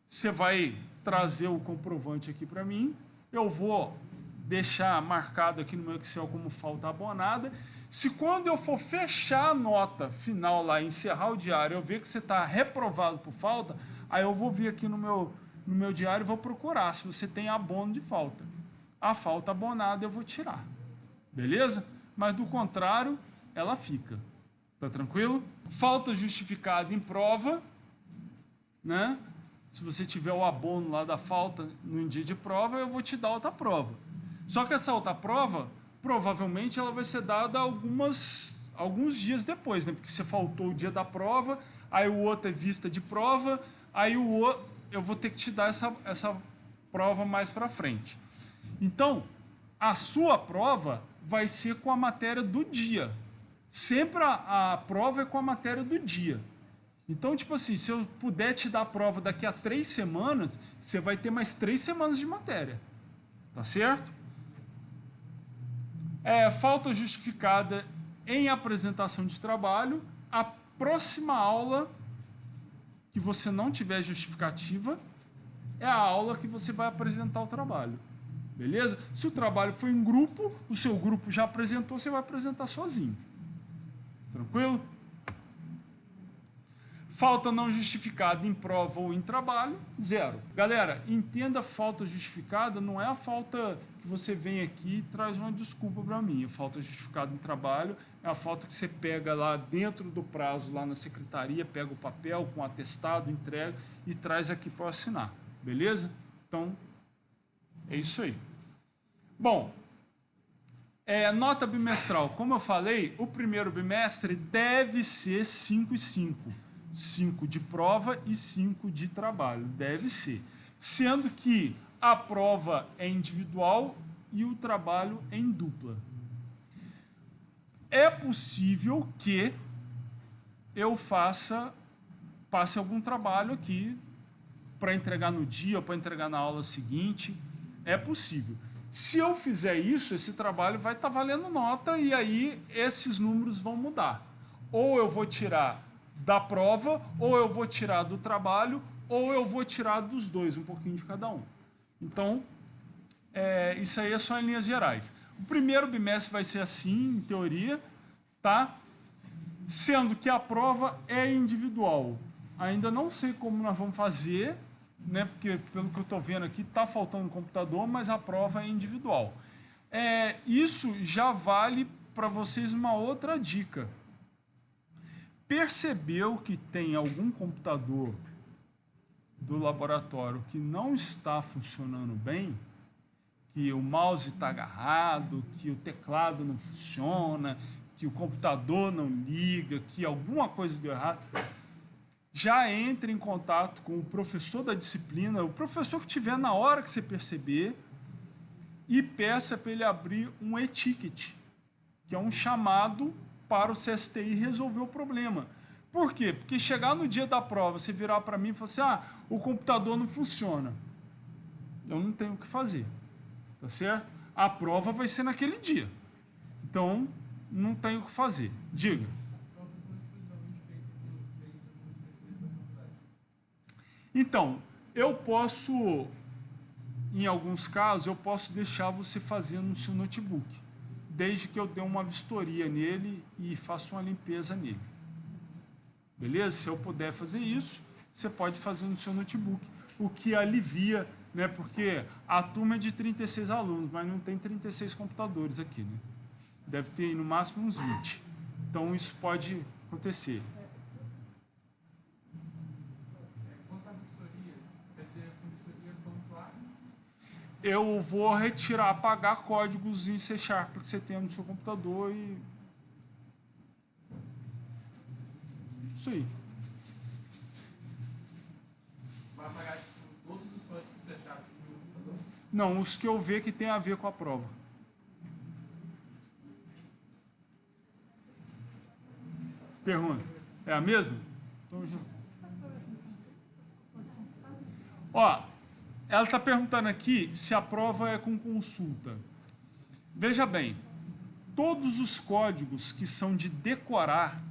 você vai trazer o comprovante aqui para mim, eu vou deixar marcado aqui no meu Excel como falta abonada. Se quando eu for fechar a nota final lá, encerrar o diário, eu ver que você está reprovado por falta, aí eu vou vir aqui no meu diário e vou procurar se você tem abono de falta. A falta abonada eu vou tirar. Beleza? Mas do contrário, ela fica. Tá tranquilo? Falta justificada em prova, né? Se você tiver o abono lá da falta no dia de prova, eu vou te dar outra prova. Só que essa outra prova, provavelmente, ela vai ser dada alguns dias depois, né? Porque você faltou o dia da prova, aí o outro é vista de prova, aí o outro, eu vou ter que te dar essa prova mais para frente. Então, a sua prova vai ser com a matéria do dia. Sempre a prova é com a matéria do dia. Então, tipo assim, se eu puder te dar a prova daqui a 3 semanas, você vai ter mais 3 semanas de matéria. Tá certo? Falta justificada em apresentação de trabalho. A próxima aula que você não tiver justificativa é a aula que você vai apresentar o trabalho. Beleza? Se o trabalho for em grupo, o seu grupo já apresentou, você vai apresentar sozinho. Tranquilo? Falta não justificada em prova ou em trabalho, 0. Galera, entenda falta justificada, não é a falta que você vem aqui e traz uma desculpa para mim. A falta justificada em trabalho é a falta que você pega lá dentro do prazo, lá na secretaria, pega o papel com atestado, entrega e traz aqui para assinar. Beleza? Então, é isso aí. Bom, nota bimestral. Como eu falei, o primeiro bimestre deve ser 5 e 5. 5 de prova e 5 de trabalho. Deve ser. Sendo que a prova é individual e o trabalho é em dupla. É possível que eu passe algum trabalho aqui para entregar no dia ou para entregar na aula seguinte. É possível. Se eu fizer isso, esse trabalho vai estar valendo nota e aí esses números vão mudar. Ou eu vou tirar da prova, ou eu vou tirar do trabalho, ou eu vou tirar dos dois, um pouquinho de cada um. Então, isso aí é só em linhas gerais. O primeiro bimestre vai ser assim, em teoria, tá? Sendo que a prova é individual. Ainda não sei como nós vamos fazer, né? Porque, pelo que eu estou vendo aqui, está faltando computador, mas a prova é individual. Isso já vale para vocês uma outra dica. Percebeu que tem algum computador do laboratório que não está funcionando bem, que o mouse está agarrado, que o teclado não funciona, que o computador não liga, que alguma coisa deu errado, já entre em contato com o professor da disciplina, o professor que tiver na hora que você perceber, e peça para ele abrir um e-ticket, que é um chamado para o CSTI resolver o problema. Por quê? Porque chegar no dia da prova, você virar para mim e falar assim, o computador não funciona. Eu não tenho o que fazer. Tá certo? A prova vai ser naquele dia. Então, não tenho o que fazer. Diga. Então, eu posso, em alguns casos, eu posso deixar você fazendo no seu notebook, desde que eu dê uma vistoria nele e faça uma limpeza nele. Beleza? Se eu puder fazer isso, você pode fazer no seu notebook, o que alivia, né? Porque a turma é de 36 alunos, mas não tem 36 computadores aqui, né? Deve ter no máximo uns 20. Então, isso pode acontecer. Quanto à vistoria, quer dizer, com vistoria do usuário? Eu vou retirar, apagar códigos em C# que você tem no seu computador e... Isso aí. Vai apagar todos os códigos C# do computador? Não, os que eu ver que tem a ver com a prova. Pergunta. É a mesma? Então, já... Ó, ela está perguntando aqui se a prova é com consulta. Veja bem, todos os códigos que são de decorar,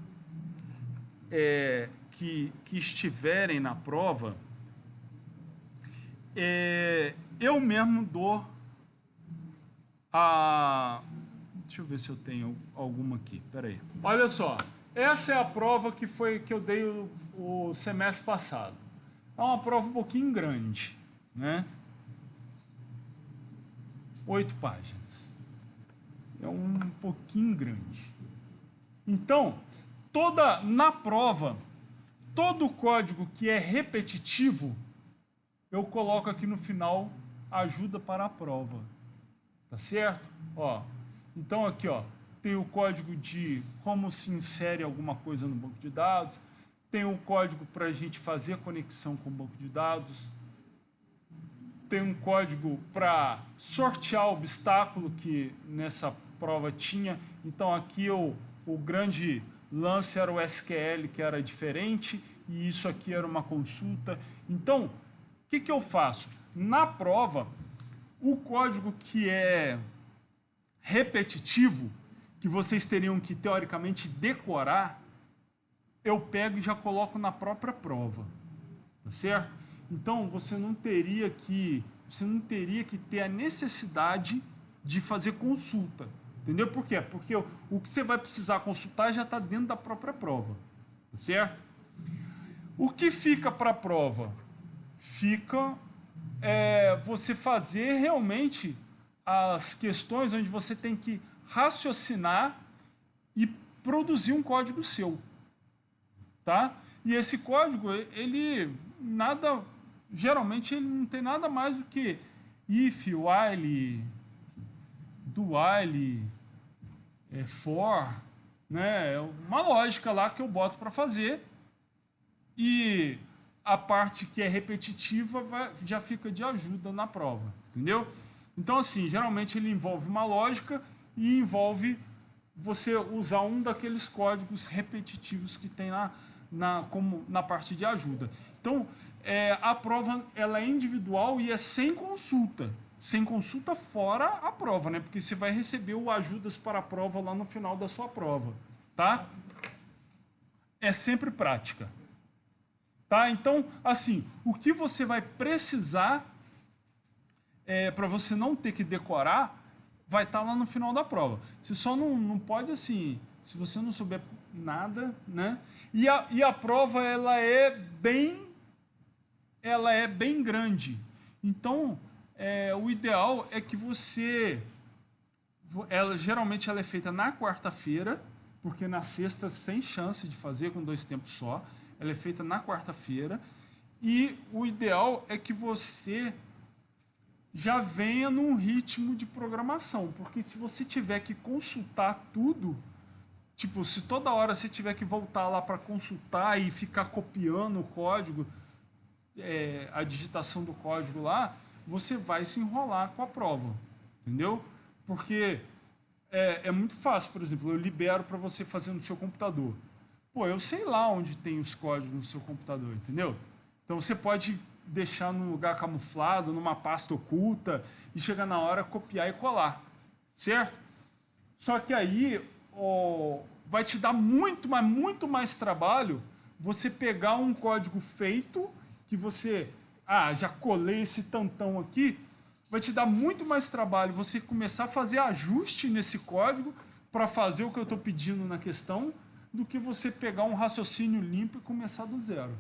que estiverem na prova, eu mesmo dou a... Deixa eu ver se eu tenho alguma aqui. Espera aí. Olha só, essa é a prova que eu dei o semestre passado. É uma prova um pouquinho grande, né? 8 páginas. É um pouquinho grande. Então, na prova, todo código que é repetitivo, eu coloco aqui no final, ajuda para a prova. Tá certo? Ó, então aqui, ó, tem o código de como se insere alguma coisa no banco de dados, tem um código para a gente fazer a conexão com o banco de dados, tem um código para sortear o obstáculo que nessa prova tinha. Então aqui o grande lance era o SQL, que era diferente, e isso aqui era uma consulta. Então, o que eu faço? Na prova, o código que é repetitivo, que vocês teriam que, teoricamente, decorar, eu pego e já coloco na própria prova. Tá certo? Então, você não teria que ter a necessidade de fazer consulta. Entendeu por quê? Porque o que você vai precisar consultar já está dentro da própria prova. Tá certo? O que fica para a prova? Fica você fazer realmente as questões onde você tem que raciocinar e produzir um código seu. Tá? E esse código, geralmente ele não tem nada mais do que if, while, do while, for, né? É uma lógica lá que eu boto para fazer, e a parte que é repetitiva já fica de ajuda na prova, entendeu? Então, assim, geralmente ele envolve uma lógica e envolve você usar um daqueles códigos repetitivos que tem como na parte de ajuda. Então, a prova ela é individual e é sem consulta. Sem consulta fora a prova, né? Porque você vai receber o ajudas para a prova lá no final da sua prova, tá? É sempre prática. Tá? Então, assim, o que você vai precisar para você não ter que decorar vai estar lá no final da prova. Você só não pode, assim, se você não souber nada, né? E a prova, ela é bem grande. Então, o ideal é que você... geralmente ela é feita na quarta-feira, porque na sexta, sem chance de fazer com 2 tempos só. Ela é feita na quarta-feira. E o ideal é que você já venha num ritmo de programação. Porque se você tiver que consultar tudo, tipo, se toda hora você tiver que voltar lá para consultar e ficar copiando o código, a digitação do código lá, você vai se enrolar com a prova. Entendeu? Porque é muito fácil, por exemplo, eu libero para você fazer no seu computador. Pô, eu sei lá onde tem os códigos no seu computador, entendeu? Então você pode deixar num lugar camuflado, numa pasta oculta, e chegar na hora, copiar e colar, certo? Só que aí vai te dar muito mais trabalho você pegar um código feito, que você, já colei esse tantão aqui, vai te dar muito mais trabalho você começar a fazer ajuste nesse código para fazer o que eu estou pedindo na questão, do que você pegar um raciocínio limpo e começar do zero.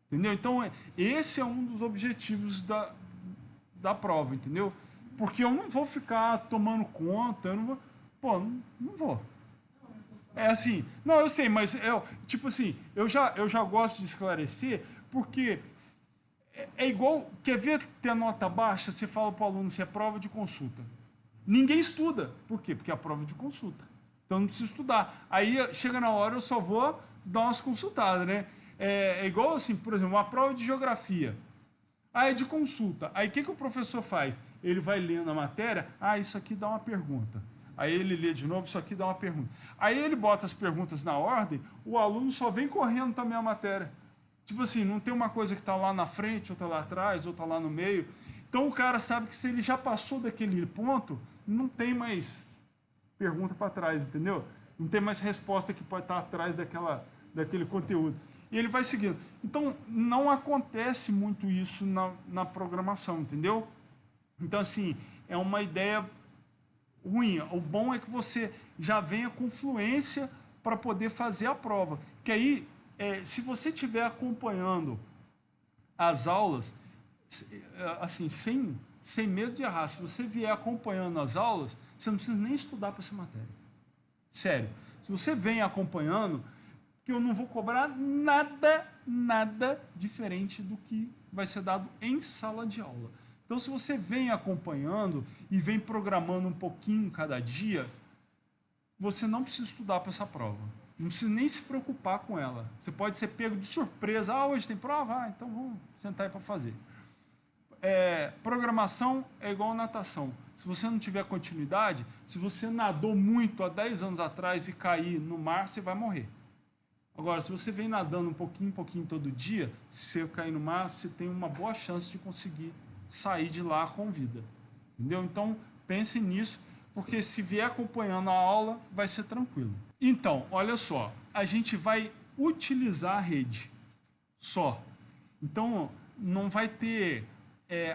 Entendeu? Então, esse é um dos objetivos da prova, entendeu? Porque eu não vou ficar tomando conta, eu não vou... Pô, não vou. É assim, não, eu sei, mas tipo assim, eu já gosto de esclarecer, porque é igual, quer ver ter nota baixa, você fala para o aluno se é prova de consulta. Ninguém estuda. Por quê? Porque é a prova de consulta. Então não precisa estudar. Aí chega na hora, eu só vou dar umas consultadas, né? É igual assim, por exemplo, uma prova de geografia. É de consulta. Aí o que o professor faz? Ele vai lendo a matéria, isso aqui dá uma pergunta. Aí ele lê de novo, isso aqui dá uma pergunta. Aí ele bota as perguntas na ordem, o aluno só vem correndo também a matéria. Tipo assim, não tem uma coisa que está lá na frente, outra lá atrás, outra lá no meio. Então o cara sabe que se ele já passou daquele ponto, não tem mais pergunta para trás, entendeu? Não tem mais resposta que pode estar atrás daquele conteúdo. E ele vai seguindo. Então, não acontece muito isso na programação, entendeu? Então, assim, é uma ideia ruim. O bom é que você já venha com fluência para poder fazer a prova. Que aí, se você estiver acompanhando as aulas, assim, sem medo de errar, se você vier acompanhando as aulas, você não precisa nem estudar para essa matéria. Sério. Se você vem acompanhando, que eu não vou cobrar nada diferente do que vai ser dado em sala de aula. Então, se você vem acompanhando e vem programando um pouquinho cada dia, você não precisa estudar para essa prova. Não precisa nem se preocupar com ela. Você pode ser pego de surpresa. Hoje tem prova? Então vamos sentar aí para fazer. Programação é igual natação. Se você não tiver continuidade, se você nadou muito há 10 anos atrás e cair no mar, você vai morrer. Agora, se você vem nadando um pouquinho todo dia, se você cair no mar, você tem uma boa chance de conseguir sair de lá com vida. Entendeu? Então, pense nisso. porque se vier acompanhando a aula, vai ser tranquilo. Então, olha só, a gente vai utilizar a rede só. Então, não vai ter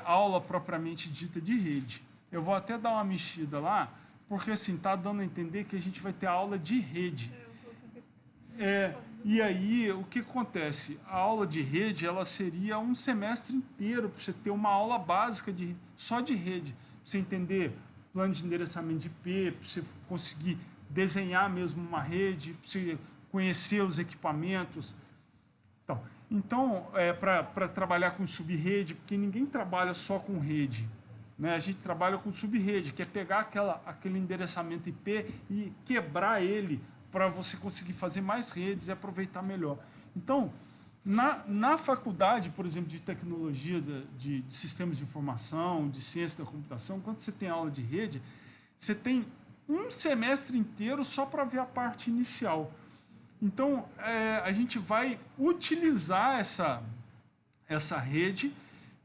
aula propriamente dita de rede. Eu vou até dar uma mexida lá, porque assim, está dando a entender que a gente vai ter aula de rede. E aí, o que acontece? A aula de rede, ela seria um semestre inteiro para você ter uma aula básica só de rede. Para você entender plano de endereçamento de IP, para você conseguir desenhar mesmo uma rede, para você conhecer os equipamentos. Então para trabalhar com subrede, porque ninguém trabalha só com rede. Né? A gente trabalha com subrede, que é pegar aquele endereçamento IP e quebrar ele para você conseguir fazer mais redes e aproveitar melhor. Então, na faculdade, por exemplo, de tecnologia, de sistemas de informação, de ciência da computação, quando você tem aula de rede, você tem um semestre inteiro só para ver a parte inicial. Então, a gente vai utilizar essa rede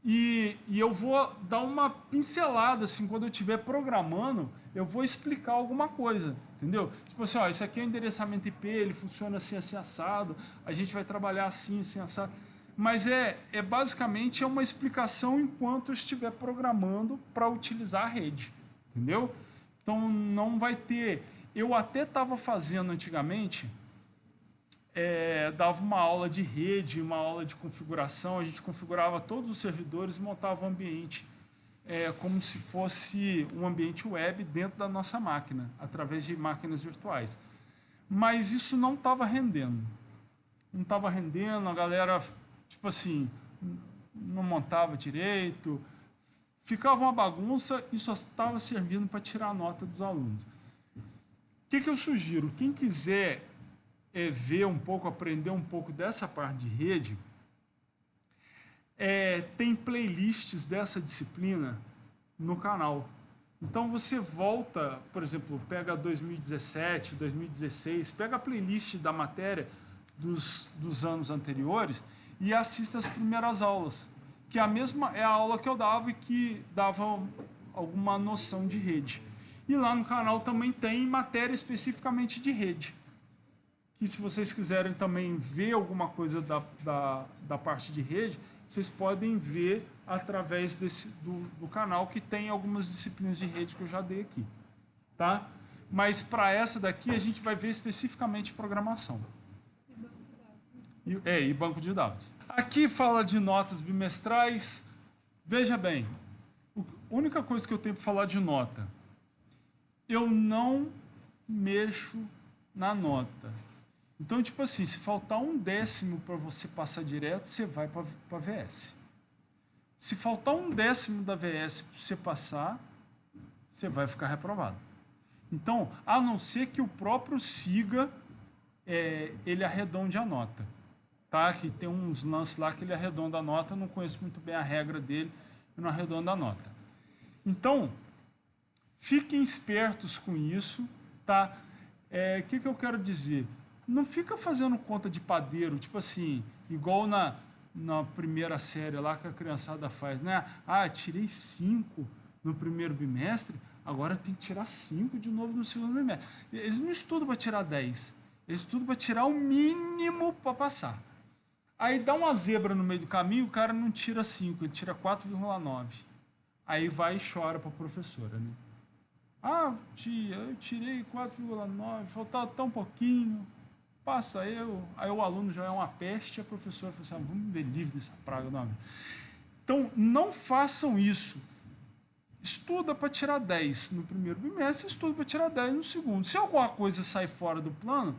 e eu vou dar uma pincelada, assim, quando eu estiver programando, eu vou explicar alguma coisa, entendeu? Tipo assim, ó, isso aqui é o endereçamento IP, ele funciona assim, assim, assado, a gente vai trabalhar assim, assim, assado. Mas basicamente uma explicação enquanto eu estiver programando para utilizar a rede, entendeu? Então, não vai ter... Eu até estava fazendo antigamente... dava uma aula de rede, uma aula de configuração, a gente configurava todos os servidores e montava um ambiente como se fosse um ambiente web dentro da nossa máquina, através de máquinas virtuais. Mas isso não estava rendendo. Não estava rendendo, a galera, tipo assim, não montava direito, ficava uma bagunça e só estava servindo para tirar a nota dos alunos. O que eu sugiro? Quem quiser ver um pouco, aprender um pouco dessa parte de rede, tem playlists dessa disciplina no canal. Então você volta, por exemplo, pega 2017, 2016, pega a playlist da matéria dos anos anteriores e assista as primeiras aulas, que é a aula que eu dava e que dava alguma noção de rede. E lá no canal também tem matéria especificamente de rede. Que se vocês quiserem também ver alguma coisa da parte de rede, vocês podem ver através do canal, que tem algumas disciplinas de rede que eu já dei aqui. Tá? Mas para essa daqui, a gente vai ver especificamente programação. E banco de dados. Aqui fala de notas bimestrais. Veja bem, a única coisa que eu tenho para falar de nota, eu não mexo na nota. Então, tipo assim, se faltar 1/10 para você passar direto, você vai para a VS. Se faltar 1/10 da VS para você passar, você vai ficar reprovado. Então, a não ser que o próprio SIGA ele arredonde a nota. Tá? Que tem uns lances lá que ele arredonda a nota, eu não conheço muito bem a regra dele, eu não arredondo a nota. Então, fiquem espertos com isso. Tá? Que eu quero dizer? Não fica fazendo conta de padeiro, tipo assim, igual na primeira série lá que a criançada faz, né? Ah, tirei 5 no primeiro bimestre, agora tem que tirar 5 de novo no segundo bimestre. Eles não estudam para tirar 10, eles estudam para tirar o mínimo para passar. Aí dá uma zebra no meio do caminho, o cara não tira 5, ele tira 4,9. Aí vai e chora para a professora, né? Ah, tia, eu tirei 4,9, faltava tão pouquinho. Passa eu, aí o aluno já é uma peste, a professora fala assim, vamos ver livre dessa praga. Não. Então, não façam isso. Estuda para tirar 10 no primeiro bimestre, estuda para tirar 10 no segundo. Se alguma coisa sai fora do plano,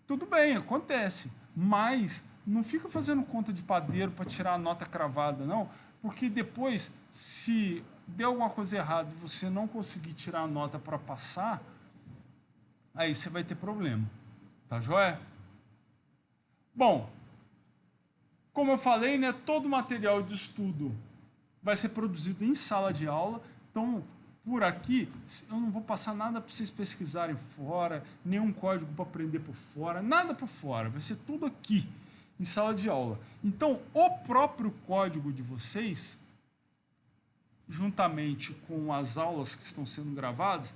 tudo bem, acontece. Mas não fica fazendo conta de padeiro para tirar a nota cravada, não. Porque depois, se der alguma coisa errada e você não conseguir tirar a nota para passar, aí você vai ter problema. Tá joia? Bom, como eu falei, né, todo material de estudo vai ser produzido em sala de aula. Então, por aqui, eu não vou passar nada para vocês pesquisarem fora, nenhum código para aprender por fora, nada por fora. Vai ser tudo aqui, em sala de aula. Então, o próprio código de vocês, juntamente com as aulas que estão sendo gravadas,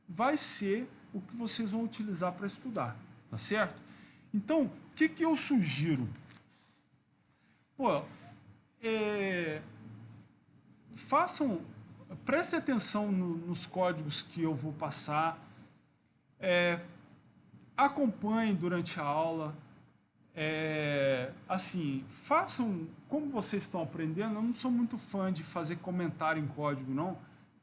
vai ser o que vocês vão utilizar para estudar, tá certo? Então, o que eu sugiro? Pô, prestem atenção nos códigos que eu vou passar, acompanhem durante a aula, assim, façam como vocês estão aprendendo. Eu não sou muito fã de fazer comentário em código, não,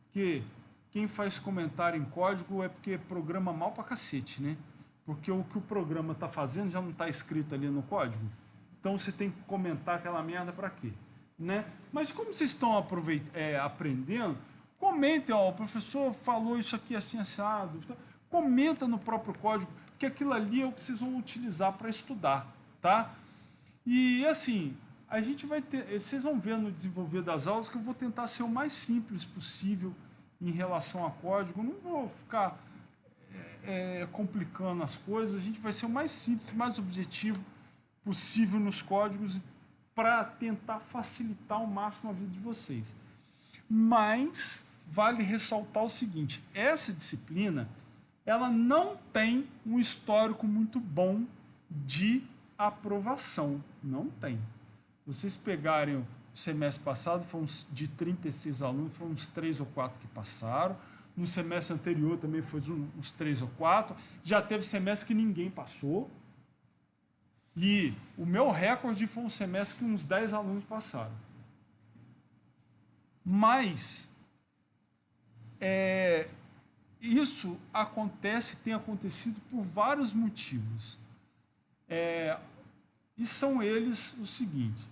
porque quem faz comentário em código é porque programa mal pra cacete, né? Porque o que o programa está fazendo já não está escrito ali no código. Então você tem que comentar aquela merda para quê? Né? Mas como vocês estão aprendendo, comentem, ó, o professor falou isso aqui assim, assado. Então, comenta no próprio código, porque aquilo ali é o que vocês vão utilizar para estudar, tá? E assim, a gente vai ter, vocês vão ver no desenvolver das aulas que eu vou tentar ser o mais simples possível em relação a código. Eu não vou ficar complicando as coisas. A gente vai ser o mais simples, mais objetivo possível nos códigos para tentar facilitar ao máximo a vida de vocês. Mas vale ressaltar o seguinte: essa disciplina ela não tem um histórico muito bom de aprovação. Não tem. Vocês pegarem o semestre passado, foram de 36 alunos, foram uns 3 ou 4 que passaram. No semestre anterior também foi uns 3 ou 4. Já teve semestre que ninguém passou. E o meu recorde foi um semestre que uns 10 alunos passaram. Mas isso tem acontecido por vários motivos. E são eles o seguinte: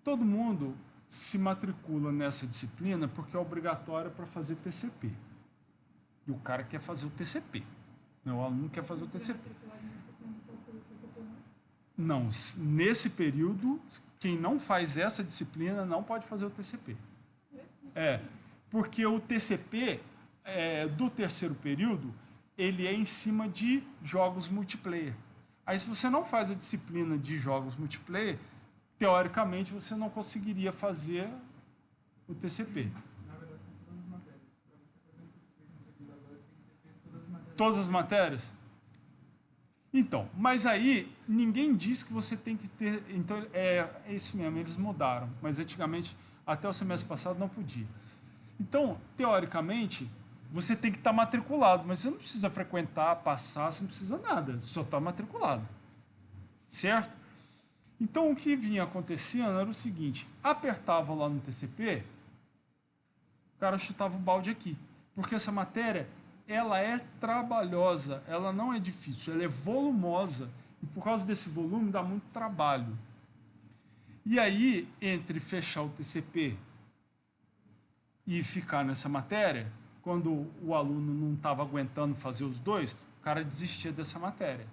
todo mundo se matricula nessa disciplina porque é obrigatória para fazer TCP. E o cara quer fazer o TCP. O aluno quer fazer o TCP. Não, nesse período, quem não faz essa disciplina não pode fazer o TCP. Porque o TCP do terceiro período, ele é em cima de jogos multiplayer. Aí, se você não faz a disciplina de jogos multiplayer, teoricamente, você não conseguiria fazer o TCP. Na verdade, são todas as matérias. Para você fazer o TCP no período agora, você tem que ter todas as matérias. Todas as matérias? Então, mas aí ninguém diz que você tem que ter. Então, é isso mesmo, eles mudaram. Mas antigamente, até o semestre passado, não podia. Então, teoricamente, você tem que estar matriculado, mas você não precisa frequentar, passar, você não precisa nada, só está matriculado. Certo? Então, o que vinha acontecendo era o seguinte: apertava lá no TCP, o cara chutava o balde aqui. Porque essa matéria, ela é trabalhosa, ela não é difícil, ela é volumosa. E por causa desse volume, dá muito trabalho. E aí, entre fechar o TCP e ficar nessa matéria, quando o aluno não estava aguentando fazer os dois, o cara desistia dessa matéria.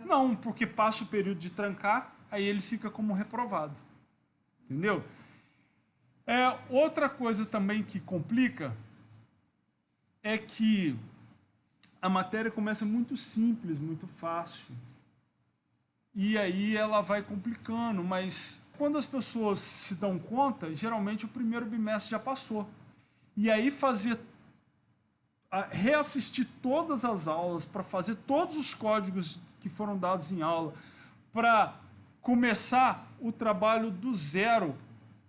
Não, porque passa o período de trancar, aí ele fica como reprovado. Entendeu? Outra coisa também que complica é que a matéria começa muito simples, muito fácil. E aí ela vai complicando, mas quando as pessoas se dão conta, geralmente o primeiro bimestre já passou. E aí reassistir todas as aulas, para fazer todos os códigos que foram dados em aula, para começar o trabalho do zero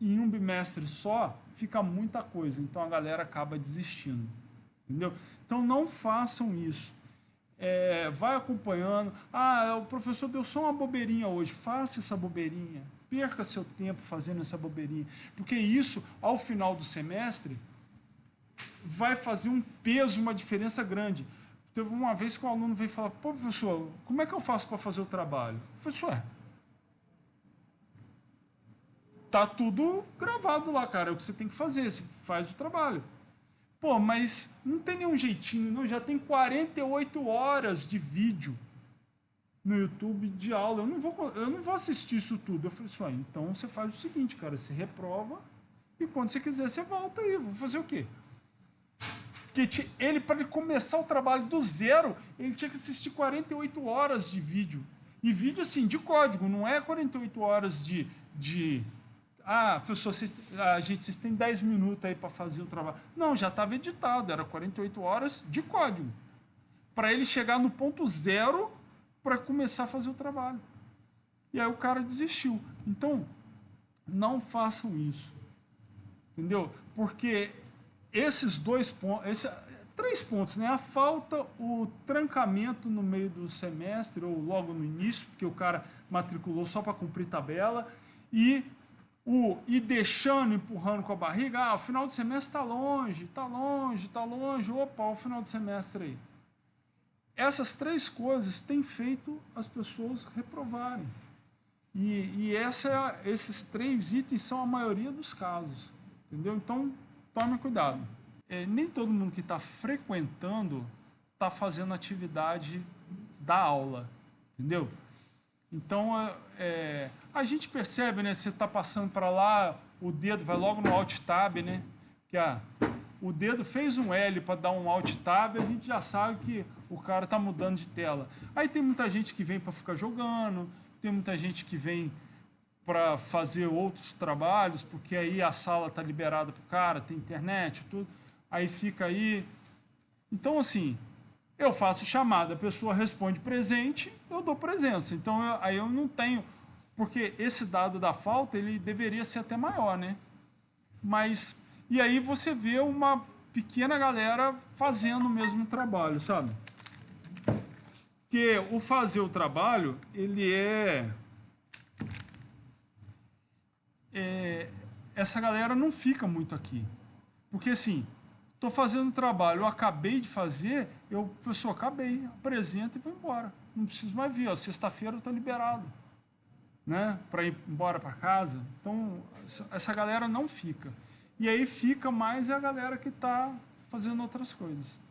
em um bimestre só, fica muita coisa. Então a galera acaba desistindo. Entendeu? Então não façam isso. Vai acompanhando. O professor deu só uma bobeirinha hoje. Faça essa bobeirinha. Perca seu tempo fazendo essa bobeirinha. Porque isso, ao final do semestre, vai fazer um peso, uma diferença grande. Teve uma vez que o aluno veio falar: pô, professor, como é que eu faço para fazer o trabalho? Professor, tá tudo gravado lá, cara. É o que você tem que fazer. Você faz o trabalho. Pô, mas não tem nenhum jeitinho, não. Já tem 48 horas de vídeo no YouTube de aula. Eu não vou assistir isso tudo. Eu falei: então você faz o seguinte, cara. Você reprova e quando você quiser, você volta aí. Vou fazer o quê? Porque ele, para ele começar o trabalho do zero, ele tinha que assistir 48 horas de vídeo. E vídeo, assim, de código. Não é 48 horas de Ah, professor, vocês têm 10 minutos aí para fazer o trabalho. Não, já estava editado, era 48 horas de código. Para ele chegar no ponto zero para começar a fazer o trabalho. E aí o cara desistiu. Então, não façam isso. Entendeu? Porque esses dois pontos, três pontos, né? A falta, o trancamento no meio do semestre ou logo no início, porque o cara matriculou só para cumprir tabela, e o ir deixando, empurrando com a barriga, o final do semestre está longe, está longe, está longe, opa, o final do semestre aí. Essas três coisas têm feito as pessoas reprovarem. Esses três itens são a maioria dos casos. Entendeu? Então, tome cuidado. Nem todo mundo que está frequentando está fazendo atividade da aula. Entendeu? Então, a gente percebe, né? Você está passando para lá, o dedo vai logo no Alt Tab, né? Que o dedo fez um L para dar um Alt Tab, a gente já sabe que o cara está mudando de tela. Aí tem muita gente que vem para ficar jogando, tem muita gente que vem para fazer outros trabalhos, porque aí a sala está liberada para o cara, tem internet, tudo. Aí fica aí. Então, assim, eu faço chamada, a pessoa responde presente, eu dou presença. Então, aí eu não tenho... Porque esse dado da falta, ele deveria ser até maior, né? Mas... E aí você vê uma pequena galera fazendo o mesmo trabalho, sabe? Porque o fazer o trabalho, ele essa galera não fica muito aqui. Porque, assim, estou fazendo trabalho, eu acabei de fazer, professor, acabei, apresento e vou embora. Não preciso mais vir, sexta-feira eu estou liberado, né, para ir embora para casa. Então, essa galera não fica. E aí fica mais a galera que está fazendo outras coisas.